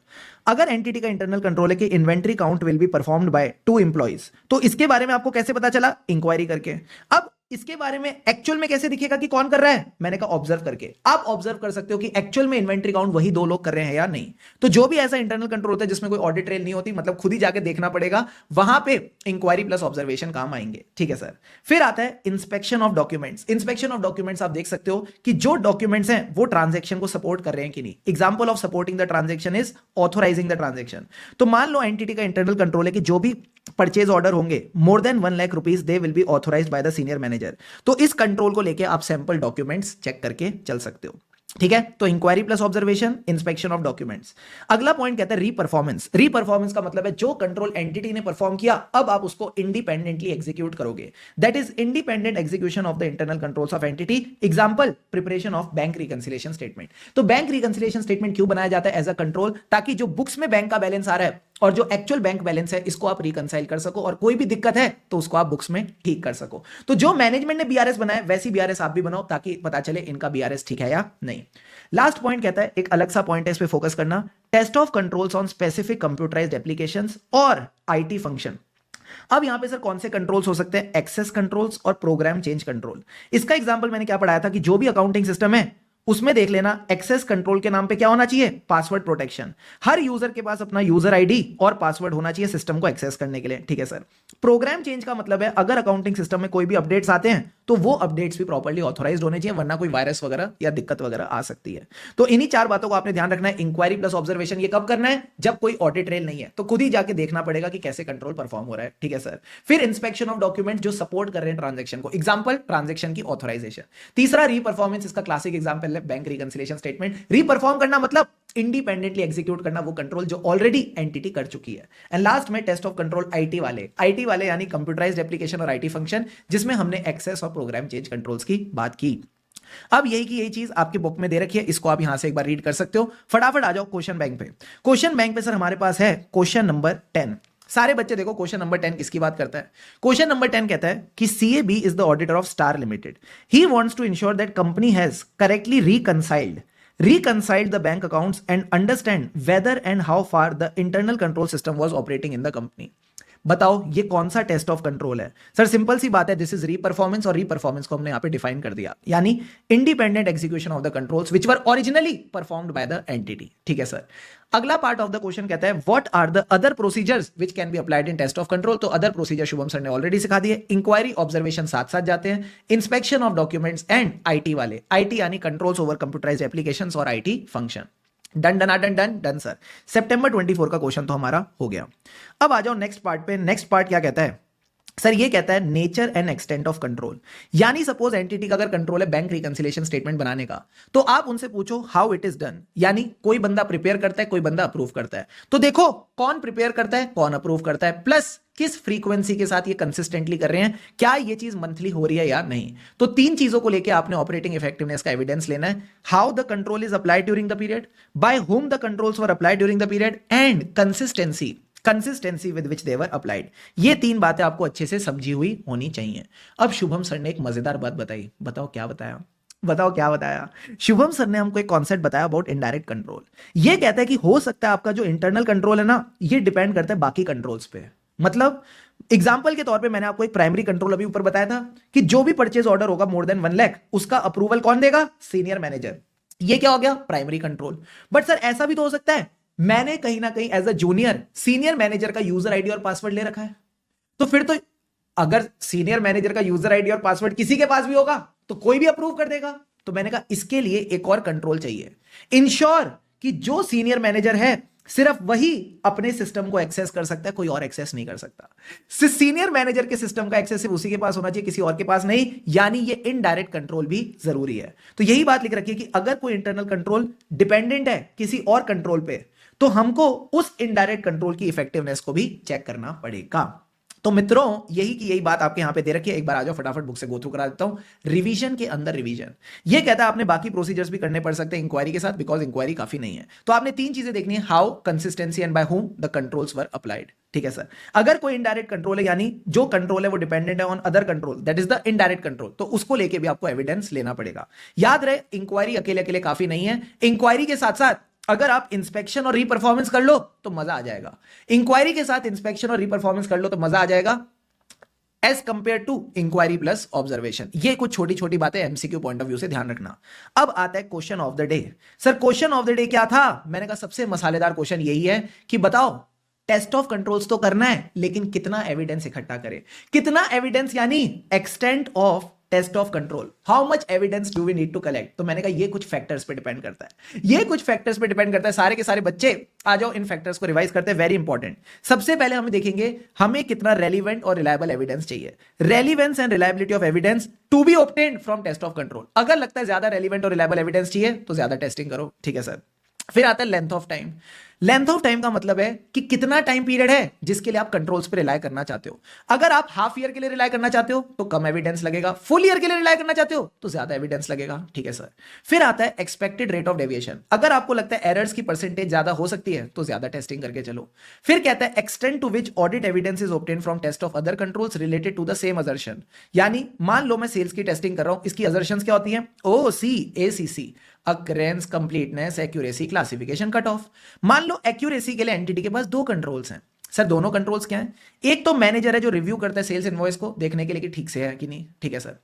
अगर एंटिटी का इंटरनल कंट्रोल है कि inventory count will be performed by 2 employees, तो इसके बारे में आपको कैसे पता चला? इंक्वायरी करके। अब इसके बारे में एक्चुअल में कैसे दिखेगा कि कौन कर रहा है? मैंने कहा ऑब्जर्व करके। आप ऑब्जर्व कर सकते हो कि एक्चुअल में इन्वेंट्री काउंट वही 2 लोग कर रहे हैं या नहीं। तो जो भी ऐसा इंटरनल कंट्रोल होता है जिसमें कोई ऑडिट ट्रेल नहीं होती, मतलब खुद ही जाके देखना पड़ेगा, वहां पे इंक्वायरी प्लस ऑब्जर्वेशन काम आएंगे। ठीक है सर। फिर आता है inspection of documents. Inspection of documents आप देख सकते हो कि जो डॉक्यूमेंट्स हैं वो ट्रांजेक्शन को सपोर्ट कर रहे हैं कि नहीं। Example of supporting the transaction is authorising the transaction. तो मान लो एंटिटी का इंटरनल कंट्रोल है कि जो भी परचेज ऑर्डर होंगे more than 1 lakh rupees they will be authorised by the senior manager. तो इस कंट्रोल को लेके आप सैंपल डॉक्यूमेंट्स चेक करके चल सकते हो। ठीक है, तो inquiry plus observation, inspection of documents. अगला पॉइंट कहता है रीपरफॉर्मेंस। रीपरफॉर्मेंस का मतलब है जो कंट्रोल एंटिटी ने परफॉर्म किया अब आप उसको इंडिपेंडेंटली एग्जीक्यूट करोगे। That is independent execution of the internal controls of entity. Example, preparation of bank reconciliation statement. तो बैंक रिकंसिलिएशन स्टेटमेंट क्यों बनाया जाता है? एज अ कंट्रोल, ताकि जो बुक्स में बैंक का बैलेंस आ रहा है और जो एक्चुअल बैंक बैलेंस है इसको आप रिकंसाइल कर सको और कोई भी दिक्कत है तो उसको आप बुक्स में ठीक कर सको। तो जो मैनेजमेंट ने बीआरएस बनाया वैसी बीआरएस आप भी बनाओ ताकि पता चले इनका बीआरएस ठीक है या नहीं। लास्ट पॉइंट कहता है, एक अलग सा पॉइंट है, इस पे फोकस करना, test of controls on specific computerised applications और आईटी फंक्शन। अब यहां पे सर कौन से कंट्रोल्स हो सकते हैं? एक्सेस कंट्रोल्स और प्रोग्राम चेंज कंट्रोल। इसका एग्जांपल मैंने क्या पढ़ाया था कि जो भी अकाउंटिंग सिस्टम है उसमें देख लेना एक्सेस कंट्रोल के नाम पे क्या होना चाहिए, पासवर्ड प्रोटेक्शन। हर यूजर के पास अपना यूजर आईडी और पासवर्ड होना चाहिए सिस्टम को एक्सेस करने के लिए, ठीक है सर। प्रोग्राम चेंज का मतलब है अगर अकाउंटिंग सिस्टम में कोई भी अपडेट्स आते हैं तो वो अपडेट्स भी प्रॉपर्ली ऑथोराइज्ड होने चाहिए, वरना कोई वायरस वगैरह या दिक्कत वगैरह आ सकती है। तो इन्हीं चार बातों को आपने ध्यान रखना है। इंक्वायरी प्लस ऑब्जर्वेशन ये कब करना है, जब कोई ऑडिट ट्रेल नहीं है, तो खुद ही जाके देखना पड़ेगा कि कैसे कंट्रोल परफॉर्म हो रहा है, ठीक है सर। फिर इंस्पेक्शन ऑफ डॉक्यूमेंट जो सपोर्ट कर रहे हैं ट्रांजेक्शन को, एग्जांपल ट्रांजेक्शन की ऑथराइजेशन। तीसरा रीपरफॉर्मेंस, इसका क्लासिक एग्जांपल है बैंक रिकंसिलिएशन स्टेटमेंट। रीपरफॉर्म करना मतलब इंडिपेंडेंटली एग्जीक्यूट करना वो कंट्रोल जो ऑलरेडी एंटिटी कर चुकी है। एंड लास्ट में टेस्ट ऑफ कंट्रोल आईटी वाले यानी कंप्यूटराइज्ड एप्लीकेशन और आईटी फंक्शन, जिसमें हमने एक्सेस और प्रोग्राम चेंज कंट्रोल्स की बात की। अब यही की यही चीज आपकी बुक में दे रखी है, इसको आप यहां से एक बार रीड कर सकते हो। फटाफट आ जाओ क्वेश्चन बैंक पे। क्वेश्चन बैंक पे सर हमारे पास है क्वेश्चन नंबर 10। सारे बच्चे देखो क्वेश्चन नंबर 10 किसकी बात करता है। क्वेश्चन नंबर 10 कहता है कि CAB is the auditor of star limited. He wants to ensure that company has correctly reconciled the bank accounts and understand whether and how far the internal control system was operating in the company। बताओ ये कौन सा test of control है। Sir simple सी बात है, this is reperformance, और reperformance को हमने यहां पे डिफाइन कर दिया, यानी independent execution of the controls which were originally performed by the entity, ठीक है सर। अगला पार्ट ऑफ द क्वेश्चन कहता है what are the other procedures which can be applied in test of control. तो other procedure Shubham sir ने already सिखा दिए। Inquiry observation साथ साथ जाते हैं, inspection of documents and IT वाले, आईटी यानी कंट्रोल्स ओवर कंप्यूटराइज्ड एप्लीकेशंस और IT function. Done done done done done sir. सितंबर 24 का क्वेश्चन तो हमारा हो गया। अब आ जाओ नेक्स्ट पार्ट पे। नेक्स्ट पार्ट क्या कहता है सर, ये कहता है nature and extent of control. यानी सपोज एंटिटी का अगर कंट्रोल है बैंक रिकंसिलिएशन स्टेटमेंट बनाने का, तो आप उनसे पूछो हाउ इट इज डन। यानी कोई बंदा प्रिपेयर करता है, कोई बंदा अप्रूव करता है, तो देखो कौन प्रिपेयर करता है, कौन अप्रूव करता है, प्लस किस फ्रीक्वेंसी के साथ ये कंसिस्टेंटली कर रहे हैं, क्या ये चीज मंथली हो रही है या नहीं। तो तीन चीजों को लेकर आपने ऑपरेटिंग इफेक्टिवनेस का एविडेंस लेना है। How the control is applied during the period, by whom the controls were applied during the period, and consistency with which they were applied. ये तीन बातें आपको अच्छे से समझी हुई होनी चाहिए। अब शुभम सर ने एक मजेदार बात बताई, बताओ क्या बताया, बताओ क्या बताया। शुभम सर ने हमको एक कॉन्सेप्ट बताया अबाउट इनडायरेक्ट कंट्रोल। ये कहता है कि हो सकता है आपका जो इंटरनल कंट्रोल है ना, ये डिपेंड करता है बाकी कंट्रोल्स पे। मतलब एग्जाम्पल के तौर पे मैंने आपको एक प्राइमरी कंट्रोल अभी ऊपर बताया था कि जो भी परचेज ऑर्डर होगा मोर देन 1 लाख, उसका अप्रूवल कौन देगा, सीनियर मैनेजर। ये क्या हो गया, प्राइमरी कंट्रोल। बट सर ऐसा भी तो हो सकता है मैंने कहीं ना कहीं as a junior senior manager का यूजर आईडी और पासवर्ड ले रखा है, तो फिर तो अगर सीनियर मैनेजर का यूजर आईडी और पासवर्ड किसी के पास भी होगा तो कोई भी अप्रूव कर देगा। तो मैंने कहा इसके लिए एक और कंट्रोल चाहिए, इंश्योर कि जो सीनियर मैनेजर है सिर्फ वही अपने सिस्टम को एक्सेस कर सकता है, कोई और एक्सेस नहीं कर सकता। सीनियर मैनेजर के सिस्टम का एक्सेस सिर्फ उसी के पास होना चाहिए, किसी और के पास नहीं। यानी ये इनडायरेक्ट कंट्रोल भी जरूरी है। तो यही बात लिख रखी है कि अगर कोई इंटरनल कंट्रोल डिपेंडेंट है किसी और कंट्रोल पे, तो हमको उस इनडायरेक्ट कंट्रोल की इफेक्टिवनेस को भी चेक करना पड़ेगा। तो मित्रों यही की यही बात आपके यहां पे दे रखी है। एक बार आ जाओ फटाफट बुक से गो थ्रू करा देता हूं। रिवीजन के अंदर रिवीजन ये कहता है आपने बाकी प्रोसीजर्स भी करने पड़ सकते हैं इंक्वायरी के साथ, बिकॉज इंक्वायरी काफी नहीं है। तो आपने तीन चीजें देखनी है, how, consistency and by whom the controls were applied, ठीक है सर। अगर कोई इनडायरेक्ट कंट्रोल है यानी जो कंट्रोल है वो डिपेंडेंट है on other control, that is the indirect control, तो उसको लेके भी आपको एविडेंस लेना पड़ेगा। याद रहे इंक्वायरी अकेले अकेले काफी नहीं है। इंक्वायरी के साथ साथ अगर आप इंस्पेक्शन और रीपरफॉर्मेंस कर लो तो मजा आ जाएगा। इंक्वायरी के साथ इंस्पेक्शन और रीपरफॉर्मेंस कर लो तो मजा आ जाएगा as compare to inquiry plus observation. ये कुछ छोटी छोटी बातें एमसीक्यू पॉइंट ऑफ व्यू से ध्यान रखना। अब आता है question of the day. Sir question of the day क्या था, मैंने कहा सबसे मसालेदार क्वेश्चन यही है कि बताओ टेस्ट ऑफ कंट्रोल्स तो करना है लेकिन कितना एविडेंस इकट्ठा करें। कितना एविडेंस यानी extent of test of control, how much evidence do we need to collect. तो मैंने कहा ये कुछ फैक्टर्स पे डिपेंड करता है, ये कुछ फैक्टर्स पे डिपेंड करता है। सारे के सारे बच्चे आ जाओ इन फैक्टर्स को रिवाइज करते हैं, वेरी इंपॉर्टेंट। सबसे पहले हम देखेंगे हमें कितना रेलिवेंट और रिलायबल एविडेंस चाहिए। Relevance and reliability of evidence to be obtained from test of control. अगर लगता है ज्यादा रेलिवेंट और रिलायबल एविडेंस चाहिए तो ज्यादा टेस्टिंग करो, ठीक है सर। फिर आता है length of time. Length of time का मतलब है कि कितना टाइम पीरियड है जिसके लिए आप कंट्रोल्स पे रिलाय करना चाहते हो। अगर आप हाफ ईयर के लिए रिलाय करना चाहते हो तो कम एविडेंस लगेगा, फुल ईयर के लिए रिलाय करना चाहते हो तो ज्यादा एविडेंस लगेगा, ठीक है सर। फिर आता है एक्सपेक्टेड रेट ऑफ डेविएशन। अगर आपको लगता है एरर्स की परसेंटेज ज्यादा हो सकती है तो ज्यादा टेस्टिंग करके चलो। फिर कहता है extent to which audit evidence is obtained from test of other controls related to the same assertion. यानी मान लो मैं सेल्स की टेस्टिंग कर रहा हूं, इसकी असर्शंस क्या होती हैं, OC ACC, occurrence, completeness, accuracy, classification, cut off. मान लो एक्यूरेसी के लिए एंटिटी के पास दो कंट्रोल्स हैं। सर दोनों कंट्रोल्स क्या हैं, एक तो मैनेजर है जो रिव्यू करता है सेल्स इनवॉइस को देखने के लिए कि ठीक से है कि नहीं, ठीक है सर।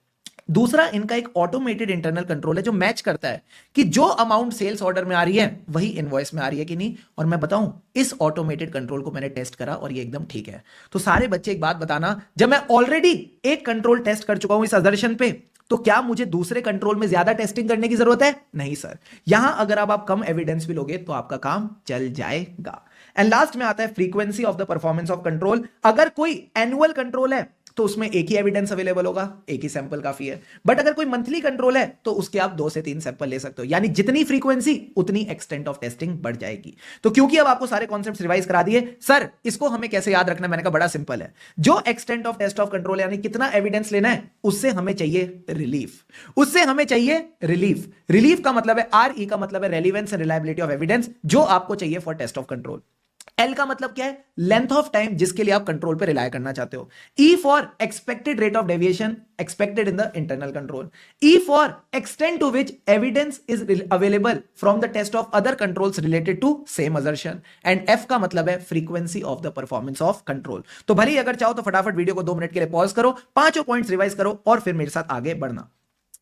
दूसरा इनका एक ऑटोमेटेड इंटरनल कंट्रोल है जो मैच करता है कि जो अमाउंट सेल्स ऑर्डर में आ रही है वही इनवॉइस में आ रही है कि नहीं। और मैं बताऊं, इस ऑटोमेटेड कंट्रोल को मैंने टेस्ट करा और ये एकदम ठीक है। तो सारे बच्चे एक बात बताना, जब मैं ऑलरेडी एक कंट्रोल टेस्ट कर चुका हूं इस असर्शन पे, तो क्या मुझे दूसरे कंट्रोल में ज्यादा टेस्टिंग करने की जरूरत है? नहीं सर। यहां अगर आप कम एविडेंस भी लोगे तो आपका काम चल जाएगा। एंड लास्ट में आता है frequency of the performance of control. अगर कोई एनुअल कंट्रोल है तो उसमें एक ही एविडेंस अवेलेबल होगा, एक ही सैंपल काफी है। बट अगर कोई मंथली कंट्रोल है तो उसके आप 2 से 3 सैंपल ले सकते हो, यानी जितनी फ्रीक्वेंसी उतनी एक्सटेंट ऑफ टेस्टिंग बढ़ जाएगी। तो क्योंकि अब आपको सारे कॉन्सेप्ट्स रिवाइज करा दिए, सर इसको हमें कैसे याद रखना है? मैंने कहा बड़ा सिंपल है। जो extent of test of control यानी कितना एविडेंस लेना है, उससे हमें चाहिए रिलीफ। उससे हमें चाहिए रिलीफ। रिलीफ का मतलब है RE का मतलब है relevance and reliability of evidence, जो आपको चाहिए for test of control. L का मतलब क्या है? लेंथ ऑफ टाइम जिसके लिए आप कंट्रोल पे रिलाय करना चाहते हो। E for expected rate of deviation expected in the internal control. E for extent to which evidence is available from the test of other controls related to same assertion. And F का मतलब है frequency of the performance of control. तो भले अगर चाहो तो फटाफट video को 2 मिनट के लिए पॉज करो, 5 पॉइंट्स रिवाइज करो और फिर मेरे साथ आगे बढ़ना।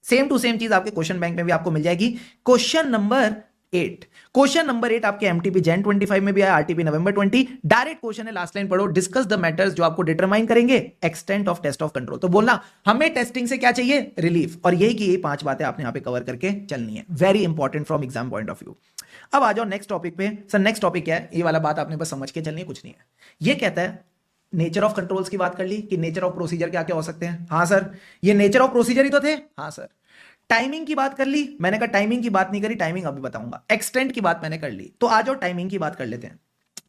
सेम टू सेम चीज आपके क्वेश्चन बैंक में भी आपको मिल जाएगी। क्वेश्चन नंबर 8, क्वेश्चन नंबर 8 आपके एमटीपी जैन 25 में भी आया, आरटीपी नवंबर 20। डायरेक्ट क्वेश्चन है, लास्ट लाइन पढ़ो। डिस्कस द मैटर्स जो आपको डिटरमाइन करेंगे extent of test of control. तो बोलना हमें टेस्टिंग से क्या चाहिए? रिलीफ। और यही की यही 5 बातें आपने यहां पे कवर करके चलनी है। Very important from exam point of view. अब आ जाओ नेक्स्ट टॉपिक पे। सर नेक्स्ट टॉपिक क्या है? ये वाला बात आपने बस समझ के चलनी है, कुछ नहीं है। ये कहता है नेचर ऑफ कंट्रोल्स की बात कर ली कि नेचर ऑफ प्रोसीजर क्या क्या हो सकते हैं। हाँ सर, ये नेचर ऑफ प्रोसीजर ही तो थे। हाँ सर। टाइमिंग की बात कर ली, मैंने कहा टाइमिंग की बात नहीं करी, टाइमिंग अभी बताऊंगा। एक्सटेंट की बात मैंने कर ली, तो आ जाओ टाइमिंग की बात कर लेते हैं।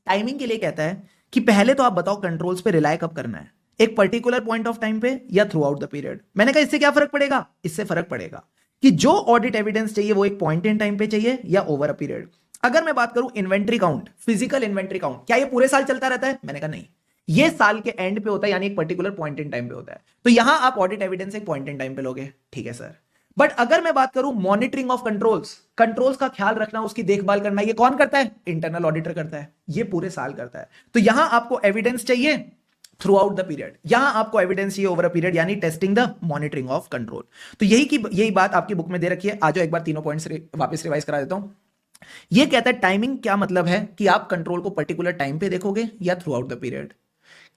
टाइमिंग के लिए कहता है कि पहले तो आप बताओ कंट्रोल्स पे रिलाय कब करना है, एक पर्टिकुलर पॉइंट ऑफ टाइम पे या थ्रू आउट द पीरियड। मैंने कहा इससे क्या फर्क पड़ेगा? इससे फर्क पड़ेगा कि जो ऑडिट एविडेंस चाहिए वो एक पॉइंट इन टाइम पे चाहिए या ओवर अ पीरियड। अगर मैं बात करूं inventory count, physical inventory count, क्या ये पूरे साल चलता रहता है? मैंने कहा नहीं, ये साल के एंड पे होता है, यानी एक पर्टिकुलर पॉइंट इन टाइम पे होता है। तो यहां आप ऑडिट एविडेंस एक पॉइंट इन टाइम पे लोगे, ठीक है सर। बट अगर मैं बात करूं मॉनिटरिंग ऑफ कंट्रोल्स, कंट्रोल्स का ख्याल रखना, उसकी देखभाल करना, ये कौन करता है? इंटरनल ऑडिटर करता है। ये पूरे साल करता है। तो यहां आपको एविडेंस चाहिए थ्रू आउट द पीरियड, यहां आपको एविडेंस चाहिए ओवर अ पीरियड, यानी testing the monitoring of control. तो यही बात आपकी बुक में दे रखी है। आज एक बार तीनों पॉइंट्स वापस रिवाइज करा देता हूं। ये कहता है टाइमिंग क्या मतलब है कि आप कंट्रोल को पर्टिकुलर टाइम पे देखोगे या थ्रू आउट द पीरियड।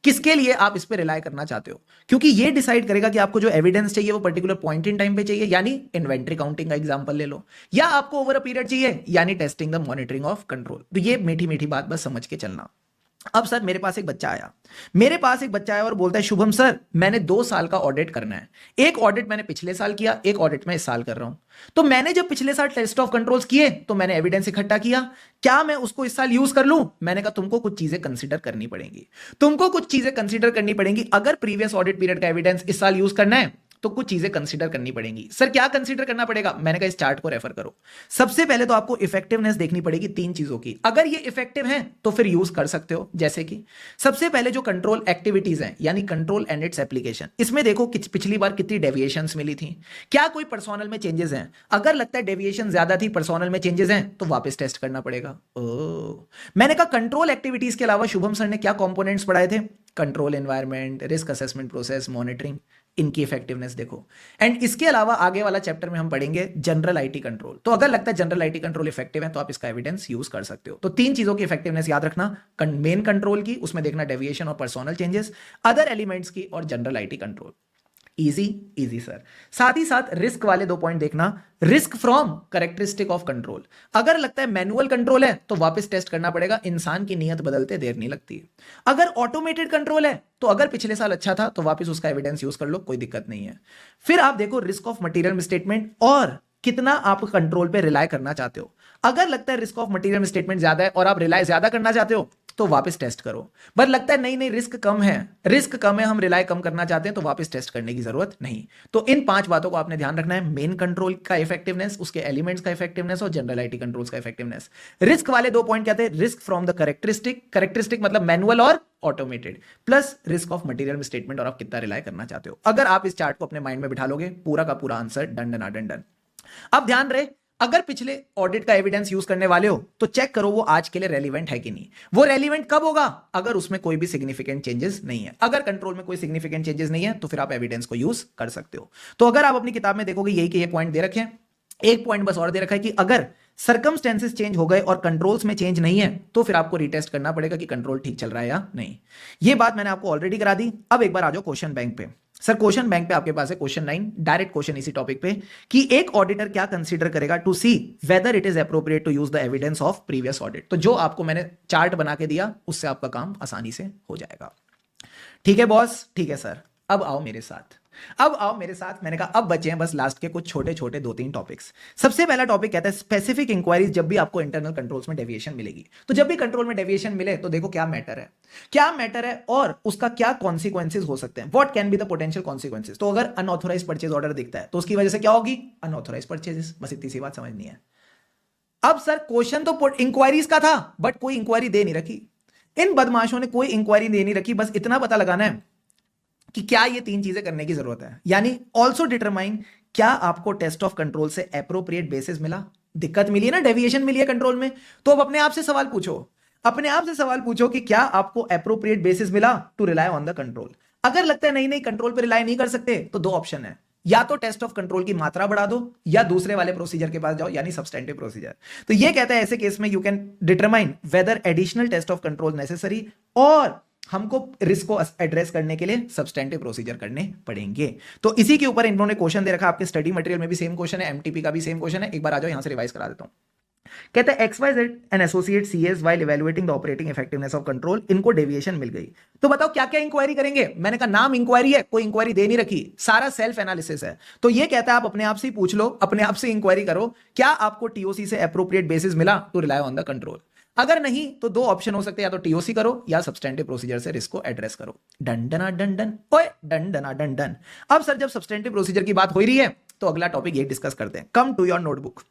किसके लिए आप इस पे रिलाय करना चाहते हो, क्योंकि ये डिसाइड करेगा कि आपको जो एविडेंस चाहिए वो पर्टिकुलर पॉइंट इन टाइम पे चाहिए, यानी इन्वेंट्री काउंटिंग का एग्जांपल ले लो, या आपको ओवर अ पीरियड चाहिए, यानी testing the monitoring of control. तो ये मीठी मीठी बात बस समझ के चलना। अब सर मेरे पास एक बच्चा आया और बोलता है शुभम सर मैंने 2 साल का ऑडिट करना है। एक ऑडिट मैंने पिछले साल किया, एक ऑडिट मैं इस साल कर रहा हूं। तो मैंने जब पिछले साल टेस्ट ऑफ कंट्रोल्स किए तो मैंने एविडेंस इकट्ठा किया, क्या मैं उसको इस साल यूज कर लूं? मैंने कहा तुमको कुछ चीजें कंसीडर करनी पड़ेंगी। अगर प्रीवियस ऑडिट पीरियड का एविडेंस इस साल यूज करना है तो कुछ चीजें कंसीडर करनी पड़ेंगी। सर क्या कंसीडर करना पड़ेगा? मैंने कहा इस चार्ट को रेफर करो। सबसे पहले तो आपको इफेक्टिवनेस देखनी पड़ेगी 3 चीजों की। अगर ये इफेक्टिव है तो फिर यूज कर सकते हो, जैसे कि सबसे पहले जो कंट्रोल एक्टिविटीज हैं, यानी कंट्रोल एंड इट्स एप्लीकेशन, इसमें देखो कि पिछली बार कितनी डेविएशंस मिली थी, क्या कोई पर्सोनल में चेंजेस हैं। अगर लगता है डेविएशन ज्यादा थी, पर्सोनल में चेंजेस हैं, तो वापस टेस्ट करना पड़ेगा। मैंने कहा कंट्रोल एक्टिविटीज के अलावा शुभम सर ने क्या कंपोनेंट्स पढ़ाए थे? Control environment, risk assessment process, monitoring, इनकी इफेक्टिवनेस देखो। एंड इसके अलावा आगे वाला चैप्टर में हम पढ़ेंगे जनरल आईटी कंट्रोल। तो अगर लगता है जनरल आईटी कंट्रोल इफेक्टिव है तो आप इसका एविडेंस यूज कर सकते हो। तो 3 चीजों की इफेक्टिवनेस याद रखना, मेन कंट्रोल की, उसमें देखना डेविएशन और पर्सोनल चेंजेस, अदर एलिमेंट्स की, और general IT control. Easy sir. साथ ही साथ रिस्क वाले 2 पॉइंट देखना, risk from characteristic of control. अगर लगता है मैनुअल कंट्रोल है तो वापस टेस्ट करना पड़ेगा, इंसान की नीयत बदलते देर नहीं लगती। अगर ऑटोमेटेड कंट्रोल है तो अगर पिछले साल अच्छा था तो वापस उसका एविडेंस यूज कर लो, कोई दिक्कत नहीं है। फिर आप देखो रिस्क ऑफ मटेरियल मिसस्टेटमेंट और कितना आप कंट्रोल पे रिलाय करना चाहते हो। अगर लगता है रिस्क ऑफ मटेरियल मिसस्टेटमेंट ज्यादा है और आप रिलाय ज्यादा करना चाहते हो तो वापस टेस्ट करो। बट लगता है नहीं रिस्क कम है, हम रिलाय कम करना चाहते हैं, तो वापस टेस्ट करने की जरूरत नहीं। तो इन 5 बातों को आपने ध्यान रखना है, मेन कंट्रोल का इफेक्टिवनेस, उसके एलिमेंट्स का इफेक्टिवनेस और जनरल आईटी कंट्रोल्स का इफेक्टिवनेस। रिस्क वाले 2 पॉइंट कहते हैं रिस्क फ्रॉम द कैरेक्टरिस्टिक मतलब मैनुअल और automated, plus risk of material misstatement और आप कितना रिलाय करना चाहते हो। अगर आप इस चार्ट को अपने माइंड में बिठा लोगे, पूरा का पूरा आंसर डन। अब ध्यान रहे, अगर पिछले ऑडिट का एविडेंस यूज करने वाले हो तो चेक करो वो आज के लिए रेलिवेंट है कि नहीं। वो रेलिवेंट कब होगा? अगर उसमें कोई भी सिग्निफिकेंट चेंजेस नहीं है। अगर कंट्रोल में कोई सिग्निफिकेंट चेंजेस नहीं है तो फिर आप एविडेंस को यूज कर सकते हो। तो अगर आप अपनी किताब में देखोगे यही के ये पॉइंट दे रखे हैं, एक पॉइंट बस और दे रखा है कि अगर सर्कमस्टेंसेस चेंज हो गए और कंट्रोल्स में चेंज नहीं है तो फिर आपको रीटेस्ट करना पड़ेगा कि कंट्रोल ठीक चल रहा है या नहीं। ये बात मैंने आपको ऑलरेडी करा दी। अब एक बार आ जाओ क्वेश्चन बैंक पे। सर क्वेश्चन बैंक पे आपके पास है क्वेश्चन 9, डायरेक्ट क्वेश्चन इसी टॉपिक पे कि एक ऑडिटर क्या कंसीडर करेगा to see whether it is appropriate to use the evidence of previous audit. तो जो आपको मैंने चार्ट बना के दिया उससे आपका काम आसानी से हो जाएगा। ठीक है बॉस? ठीक है सर। अब आओ मेरे साथ, अब आओ मेरे साथ। मैंने कहा अब बचे हैं बस लास्ट के कुछ छोटे छोटे 2-3 टॉपिक्स। सबसे पहला टॉपिक कहता है स्पेसिफिक इंक्वायरीज जब भी आपको इंटरनल कंट्रोल्स में डेविएशन मिलेगी। तो जब भी कंट्रोल में डेविएशन मिले तो देखो क्या मैटर है, क्या मैटर है और उसका क्या कॉन्सिक्वेंसेज हो सकते हैं। What can be the potential consequences. तो अगर अनऑथोराइज परचेज ऑर्डर दिखता है तो उसकी वजह से क्या होगी? Unauthorised purchases. बस इतनी सी बात समझनी है। अब सर क्वेश्चन तो इंक्वायरीज का था बट कोई इंक्वायरी दे नहीं रखी, इन बदमाशों ने कोई इंक्वायरी दे नहीं रखी। बस इतना पता लगाना है कि क्या ये 3 चीजें करने की जरूरत है, यानी ऑल्सो डिटरमाइन क्या आपको टेस्ट ऑफ कंट्रोल से एप्रोप्रिएट बेसिस मिला। दिक्कत मिली है ना, डेविएशन मिली है कंट्रोल में, तो अब अपने आप से सवाल पूछो, अपने आप से सवाल पूछो कि क्या आपको एप्रोप्रिएट बेसिस मिला to rely on the control. अगर लगता है नहीं नहीं कंट्रोल पे रिलाई नहीं कर सकते तो 2 ऑप्शन है, या तो टेस्ट ऑफ कंट्रोल की मात्रा बढ़ा दो या दूसरे वाले प्रोसीजर के पास जाओ, यानी सब्सटेंटिव प्रोसीजर। तो ये कहता है ऐसे केस में you can determine whether additional test of control necessary और हमको रिस्क को एड्रेस करने के लिए सब्सटेंटिव प्रोसीजर करने पड़ेंगे। तो इसी के ऊपर इन्होंने क्वेश्चन दे रखा, आपके स्टडी मटेरियल में भी सेम क्वेश्चन है, एमटीपी का भी सेम क्वेश्चन है। एक बार आ जाओ यहां से रिवाइज करा देता हूं। कहता है XYZ and associate CS while evaluating the operating effectiveness of control, इनको डेविएशन मिल गई। तो बताओ क्या क्या इंक्वायरी करेंगे। मैंने कहा नाम इंक्वायरी है, कोई इंक्वायरी दे नहीं रखी, सारा सेल्फ एनालिसिस है। तो ये कहता है आप अपने आप से पूछ लो, अपने आप से इंक्वायरी करो, क्या आपको TOC से एप्रोप्रिएट बेसिस मिला to rely on the control. अगर नहीं तो 2 ऑप्शन हो सकते हैं, या तो TOC करो या सब्सटेंटिव प्रोसीजर से रिस्क को एड्रेस करो। डन डना डन डन, ओए डन डना डन डन। अब सर जब सब्सटेंटिव प्रोसीजर की बात हो रही है तो अगला टॉपिक ये डिस्कस करते हैं। Come to your notebook.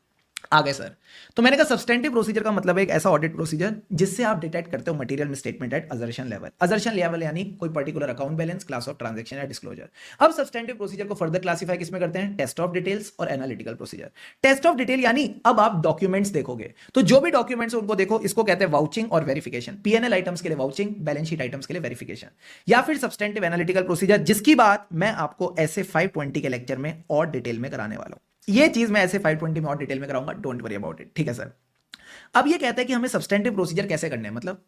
आ गए सर। तो मैंने कहा सब्सटेंटिव प्रोसीजर का मतलब है एक ऐसा ऑडिट प्रोसीजर जिससे आप डिटेक्ट करते हो material misstatement at assertion level. Assertion level यानी कोई particular account balance, class of transaction या डिस्क्लोजर। अब सब्सटेंटिव प्रोसीजर को फर्दर क्लासिफाई किसमें करते हैं? टेस्ट ऑफ डिटेल्स और analytical procedure. Test of detail यानी अब आप डॉक्यूमेंट्स देखोगे, तो जो भी डॉक्यूमेंट्स उनको देखो, इसको कहते हैं वाउचिंग और वेरिफिकेशन। PNL आइटम्स के लिए वाउचिंग, बैलेंस शीट आइटम्स के लिए वेरिफिकेशन। या फिर सब्सटेंटिव एनालिटिकल प्रोसीजर, जिसकी बात मैं आपको ऐसे 520 के लेक्चर में और डिटेल में कराने वाला हूं। ये चीज मैं ऐसे 520 में और डिटेल में कराऊंगा, डोंट वरी अबाउट इट। ठीक है सर। अब ये कहता है कि हमें सब्सटेंटिव प्रोसीजर कैसे करने हैं, मतलब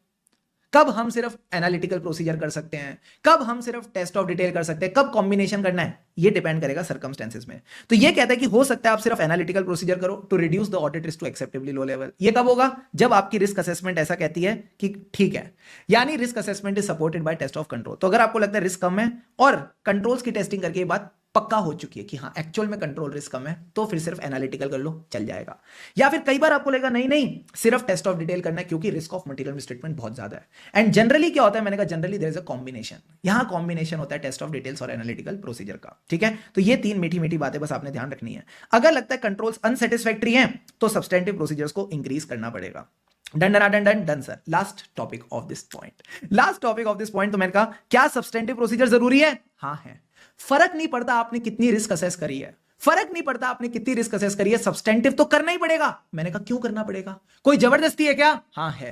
कब हम सिर्फ एनालिटिकल प्रोसीजर कर सकते हैं, कब हम सिर्फ टेस्ट ऑफ डिटेल कर सकते हैं, कब कॉम्बिनेशन करना है, ये डिपेंड करेगा सर्कमस्टेंसेस में। तो ये कहता है कि हो सकता है आप सिर्फ एनालिटिकल प्रोसीजर करो to reduce the audit risk to acceptably low level. ये कब होगा? जब आपकी रिस्क असेसमेंट ऐसा कहती है कि ठीक है, यानी risk assessment is supported by test of control. तो अगर आपको लगता है रिस्क कम है और कंट्रोल्स की टेस्टिंग करके ये बात पक्का हो चुकी है कि हाँ एक्चुअल में कंट्रोल रिस्क कम है, तो फिर सिर्फ एनालिटिकल कर लो, चल जाएगा। या फिर कई बार आपको लगेगा नहीं नहीं सिर्फ टेस्ट ऑफ डिटेल करना है क्योंकि रिस्क ऑफ मटेरियल मिसस्टेटमेंट बहुत ज्यादा है। एंड जनरली क्या होता है, मैंने कहा generally there is a combination. यहां कॉम्बिनेशन होता है टेस्ट ऑफ डिटेल्स और एनालिटिकल प्रोसीजर का। ठीक है, तो ये 3 मीठी मीठी बातें बस आपने ध्यान रखनी है। अगर लगता है कंट्रोल्स अनसेटिस्फैक्टरी हैं तो सब्सटेंटिव प्रोसीजर्स को इंक्रीज करना पड़ेगा। Done done done done done sir. Last topic of this point, last topic of this point. तो मैंने कहा क्या सब्सटेंटिव प्रोसीजर जरूरी है? हाँ है। फर्क नहीं पड़ता आपने कितनी रिस्क असेस करी है, फर्क नहीं पड़ता आपने कितनी रिस्क असेस करी है, सब्सटेंटिव तो करना ही पड़ेगा। मैंने कहा क्यों करना पड़ेगा? कोई जबरदस्ती है क्या? हाँ है।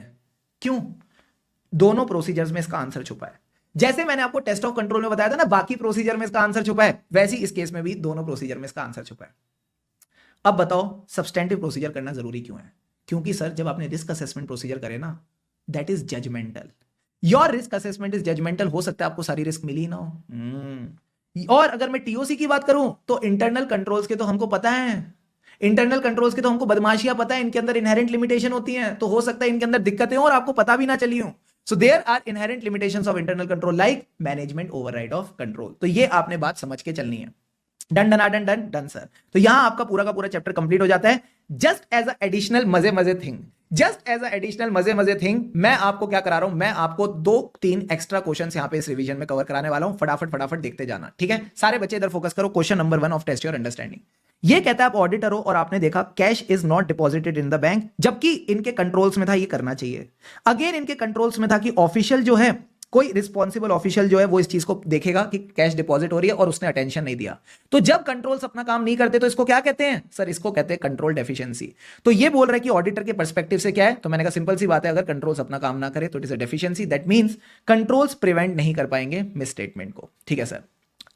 क्यों? दोनों प्रोसीजर्स में इसका आंसर छुपा है। जैसे मैंने आपको टेस्ट ऑफ कंट्रोल में बताया था ना बाकी प्रोसीजर में इसका आंसर छुपा है, वैसे ही इस केस में भी दोनों प्रोसीजर में इसका आंसर छुपा है। अब बताओ सब्सटेंटिव प्रोसीजर करना जरूरी क्यों है? क्योंकि सर जब आपने रिस्क असेसमेंट प्रोसीजर करे ना, that is judgemental. Your risk assessment is judgemental. हो सकता है आपको सारी रिस्क मिली ना हो। और अगर मैं TOC की बात करूं तो इंटरनल कंट्रोल्स के तो हमको पता है, इंटरनल कंट्रोल्स के तो हमको बदमाशियां पता है, इनके अंदर इनहेरेंट लिमिटेशन होती हैं, तो हो सकता है इनके अंदर दिक्कतें हो और आपको पता भी ना चली हो। So there are inherent limitations of internal control like management override of control. तो ये आपने बात समझ के चलनी है। Done done done done done sir. तो यहां आपका पूरा का पूरा चैप्टर कंप्लीट हो जाता है। जस्ट एज अ एडिशनल मजे मजे thing, just as a additional मजे मजे थिंग, मैं आपको क्या करा रहा हूं, मैं आपको 2-3 एक्स्ट्रा क्वेश्चंस यहां पे इस रिवीजन में कवर कराने वाला हूं। फटाफट फटाफट देखते जाना। ठीक है, सारे बच्चे इधर फोकस करो। Question number 1 of test your understanding. ये कहता है आप ऑडिटर हो और आपने देखा cash is not deposited in the bank, जबकि इनके कंट्रोल्स में था ये करना चाहिए। अगेन इनके कंट्रोल्स में था कि ऑफिशियल जो है कोई रिस्पॉन्सिबल ऑफिशियल जो है वो इस चीज को देखेगा कि कैश डिपॉजिट हो रही है और उसने अटेंशन नहीं दिया। तो जब कंट्रोल्स अपना काम नहीं करते तो इसको क्या कहते हैं सर? इसको कहते हैं कंट्रोल डेफिशिएंसी। तो ये बोल रहा है कि ऑडिटर के पर्सपेक्टिव से क्या है, तो मैंने कहा सिंपल सी बात है, अगर कंट्रोल्स अपना काम ना करे तो it is a deficiency. That means controls prevent नहीं कर पाएंगे मिस स्टेटमेंट को। ठीक है सर।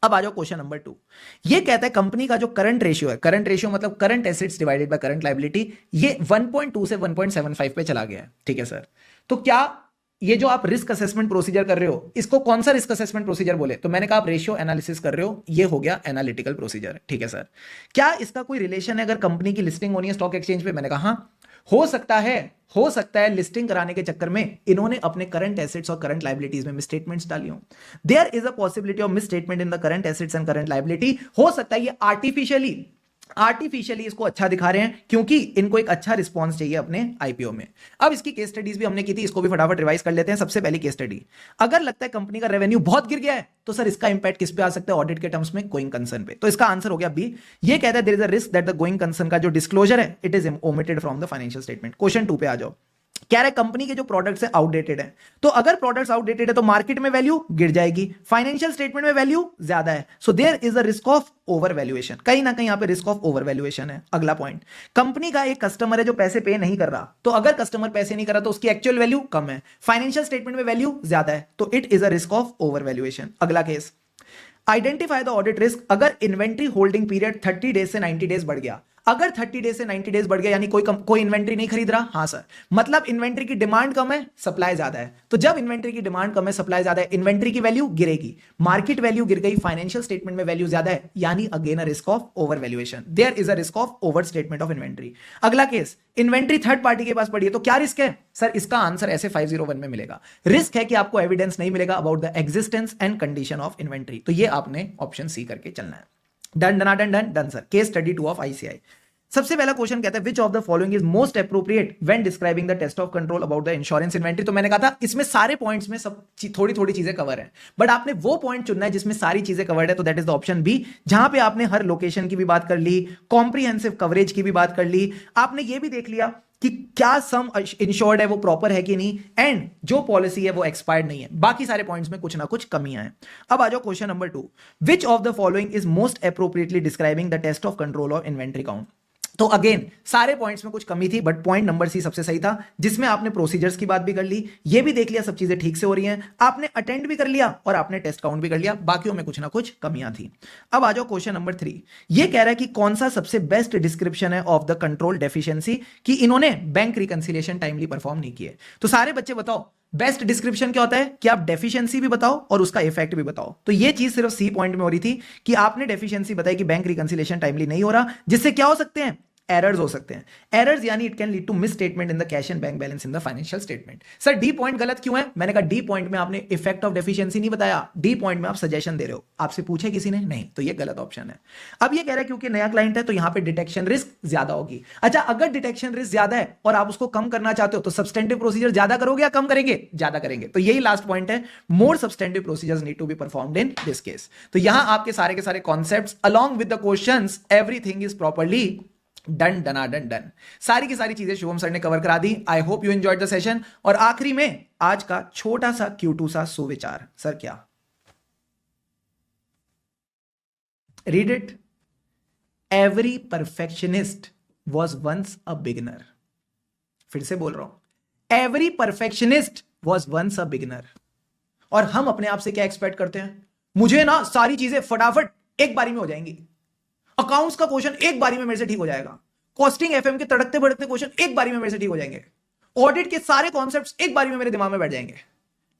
अब आ जाओ क्वेश्चन नंबर 2। ये कहता है कंपनी का जो करंट रेशियो है, करंट रेशियो मतलब current assets divided by current liability, ये 1.2 से 1.75 पे चला गया है। ठीक है सर। तो क्या ये जो आप रिस्क असेसमेंट प्रोसीजर कर रहे हो, इसको कौन सा रिस्क असेसमेंट प्रोसीजर बोले? तो मैंने कहा आप रेशियो एनालिसिस कर रहे हो, ये हो गया एनालिटिकल प्रोसीजर। ठीक है सर। क्या इसका कोई रिलेशन है अगर कंपनी की लिस्टिंग होनी है स्टॉक एक्सचेंज पे? मैंने कहा हाँ, हो सकता है लिस्टिंग कराने के चक्कर में इन्होंने अपने करंट एसेट्स और करंट लायबिलिटीज में मिसस्टेटमेंट्स डाली हो। There is a possibility of misstatement in the current assets and current liability. हो सकता है ये आर्टिफिशियली इसको अच्छा दिखा रहे हैं क्योंकि इनको एक अच्छा रिस्पांस चाहिए अपने आईपीओ में। अब इसकी केस स्टडीज भी हमने की थी, इसको भी फटाफट रिवाइज कर लेते हैं। सबसे पहली केस स्टडी, अगर लगता है कंपनी का रेवेन्यू बहुत गिर गया है तो सर इसका इंपैक्ट किस पे आ सकता है ऑडिट के टर्म्स में? गोइंग कंसर्न पे। तो इसका आंसर हो गया बी। ये कहता है there is a risk that the going concern का जो डिस्क्लोजर है it is omitted from the financial statement. Question 2 पे आ जाओ। कह रहे कंपनी के जो प्रोडक्ट्स है आउटडेटेड है, तो अगर प्रोडक्ट्स आउटडेटेड है तो मार्केट में वैल्यू गिर जाएगी, फाइनेंशियल स्टेटमेंट में वैल्यू ज्यादा है, so there is a risk of over valuation. कहीं ना कहीं यहां पे रिस्क ऑफ ओवर वैल्यूएशन है। अगला पॉइंट, कंपनी का एक कस्टमर है जो पैसे पे नहीं कर रहा, तो अगर कस्टमर पैसे नहीं कर रहा तो उसकी एक्चुअल वैल्यू कम है, फाइनेंशियल स्टेटमेंट में वैल्यू ज्यादा है, तो it is a risk of over valuation. अगला case, identify the audit risk, अगर इन्वेंट्री होल्डिंग पीरियड 30 डेज से 90 डेज बढ़ गया। अगर 30 डेज से 90 डेज बढ़ गया यानी कोई इन्वेंट्री नहीं खरीद रहा, हाँ सर, मतलब इन्वेंट्री की डिमांड कम है, सप्लाई ज्यादा है। तो जब इन्वेंट्री की डिमांड कम है, सप्लाई ज्यादा है, इन्वेंट्री की वैल्यू गिरेगी, मार्केट वैल्यू गिर गई, फाइनेंशियल स्टेटमेंट में वैल्यू ज्यादा है, यानी again a risk of over valuation. There is a risk of over statement of inventory. अगला केस, इन्वेंट्री थर्ड पार्टी के पास पड़ी है, तो क्या रिस्क है सर? इसका आंसर ऐसे 501 में मिलेगा। रिस्क है कि आपको एविडेंस नहीं मिलेगा about the existence and condition of inventory. तो ये आपने ऑप्शन सी करके चलना है। Done done done done done sir. Case study 2 of ICI. सबसे पहला क्वेश्चन कहता है which of the following is most appropriate when describing the test of control about the insurance inventory. तो मैंने कहा था इसमें सारे पॉइंट्स में सब थोड़ी थोड़ी चीजें कवर है, बट आपने वो पॉइंट चुनना है जिसमें सारी चीजें कवर्ड है, तो that is the option B, जहां पे आपने हर लोकेशन की भी बात कर ली, कॉम्प्रिहेंसिव कवरेज की भी बात कर ली, आपने ये भी देख लिया कि क्या सम इंश्योर्ड है वो प्रॉपर है कि नहीं, एंड जो पॉलिसी है वो एक्सपायर्ड नहीं है। बाकी सारे पॉइंट्स में कुछ ना कुछ कमियां हैं। अब आ जाओ question number 2, which of the following is most appropriately describing the test of control of inventory count. तो अगेन सारे पॉइंट्स में कुछ कमी थी, बट पॉइंट नंबर सी सबसे सही था, जिसमें आपने प्रोसीजर्स की बात भी कर ली, ये भी देख लिया सब चीजें ठीक से हो रही हैं, आपने अटेंड भी कर लिया और आपने टेस्ट काउंट भी कर लिया, बाकियों में कुछ ना कुछ कमियां थी। अब आ जाओ क्वेश्चन नंबर 3। ये कह रहा है कि कौन सा सबसे बेस्ट डिस्क्रिप्शन है ऑफ द कंट्रोल डेफिशिएंसी, कि इन्होंने बैंक रिकंसिलिएशन टाइमली परफॉर्म नहीं किए। तो सारे बच्चे बताओ बेस्ट डिस्क्रिप्शन क्या होता है? कि आप डेफिशिएंसी भी बताओ और उसका इफेक्ट भी बताओ। तो ये चीज सिर्फ सी पॉइंट में हो रही थी कि आपने डेफिशिएंसी बताई कि बैंक रिकंसिलिएशन टाइमली नहीं हो रहा, जिससे क्या हो सकते हैं? एरर्स हो सकते हैं। एरर्स यानी it can lead to misstatement in the cash and bank balance in the financial statement. Sir D point गलत क्यों है? मैंने कहा डी पॉइंट में आपने इफेक्ट ऑफ डेफिशिएंसी नहीं बताया, डी पॉइंट में आप सजेशन दे रहे हो। आपसे पूछे किसी ने? नहीं, तो ये गलत ऑप्शन है। अब ये कह रहा है क्योंकि नया क्लाइंट है तो यहां पे डिटेक्शन रिस्क ज्यादा होगी। अच्छा, अगर डिटेक्शन रिस्क ज्यादा है और आप उसको कम करना चाहते हो तो सब्सटेंटिव प्रोसीजर ज्यादा करोगे या कम करेंगे? ज्यादा करेंगे। तो यही लास्ट पॉइंट है, more substantive procedures need to be performed in this case. तो यहां आपके सारे के सारे concepts along with the questions, everything is properly done done done done. सारी की सारी चीजें शुभम सर ने कवर करा दी। I hope you enjoyed the session. और आखिरी में आज का छोटा सा क्यूटू सा सुविचार। सर क्या? Read it. Every perfectionist was once a beginner. फिर से बोल रहा हूं, every perfectionist was once a beginner. और हम अपने आप से क्या एक्सपेक्ट करते हैं? मुझे ना सारी चीजें फटाफट एक बारी में हो जाएंगी, अकाउंट्स का क्वेश्चन एक बारी में मेरे से ठीक हो जाएगा, कॉस्टिंग एफएम के तड़कते भड़कते क्वेश्चन एक बारी में मेरे से ठीक हो जाएंगे, ऑडिट के सारे कॉन्सेप्ट्स एक बारी में मेरे दिमाग में बैठ जाएंगे।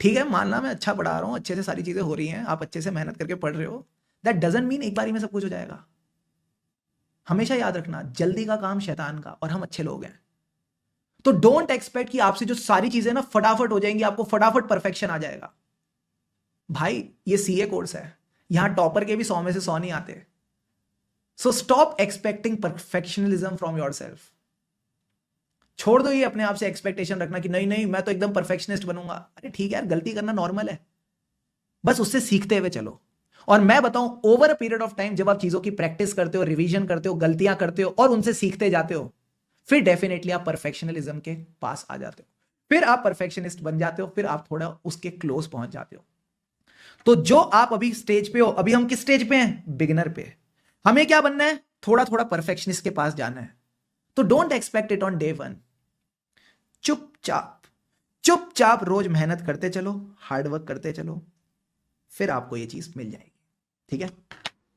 ठीक है, मानना मैं अच्छा पढ़ा रहा हूं, अच्छे से सारी चीजें हो रही हैं, आप अच्छे से मेहनत करके पढ़ रहे हो, दैट डजंट मीन एक बारी में सब कुछ हो जाएगा। हमेशा याद रखना, जल्दी का काम शैतान का, और हम अच्छे लोग हैं। तो डोंट एक्सपेक्ट कि आपसे जो सारी चीजें ना फटाफट हो जाएंगी, आपको फटाफट परफेक्शन आ जाएगा। भाई ये सीए कोर्स है, यहां टॉपर के भी 100 में से 100 नहीं आते। So stop expecting perfectionism from yourself. छोड़ दो ये अपने आप से एक्सपेक्टेशन रखना कि नहीं नहीं मैं तो एकदम परफेक्शनिस्ट बनूंगा। अरे ठीक है यार, गलती करना नॉर्मल है, बस उससे सीखते हुए चलो। और मैं बताऊं, over a period of time जब आप चीजों की प्रैक्टिस करते हो, रिवीजन करते हो, गलतियां करते हो और उनसे सीखते जाते हो, फिर डेफिनेटली आप परफेक्शनलिज्म के पास आ जाते हो। फिर आप परफेक्शनिस्ट बन जाते हो, फिर आप थोड़ा उसके क्लोज पहुंच जाते हो। तो जो आप अभी स्टेज पे हो, अभी हम किस स्टेज पे हैं? बिगिनर पे। हमें क्या बनना है? थोड़ा थोड़ा परफेक्शनिस्ट के पास जाना है। तो don't expect it on day one. चुपचाप चुपचाप रोज मेहनत करते चलो, हार्डवर्क करते चलो, फिर आपको ये चीज मिल जाएगी। ठीक है?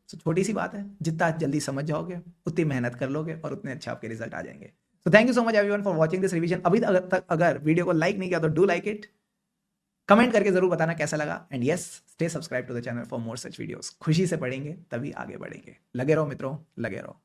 तो छोटी सी बात है, जितना जल्दी समझ जाओगे उतनी मेहनत कर लोगे और उतने अच्छे आपके रिजल्ट आ जाएंगे। तो thank you so much everyone for watching this revision. अभी तक अगर वीडियो को लाइक नहीं किया तो डू लाइक इट, कमेंट करके जरूर बताना कैसा लगा, and yes, stay subscribe to the channel for more such videos. खुशी से पढ़ेंगे तभी आगे बढ़ेंगे। लगे रहो मित्रों, लगे रहो।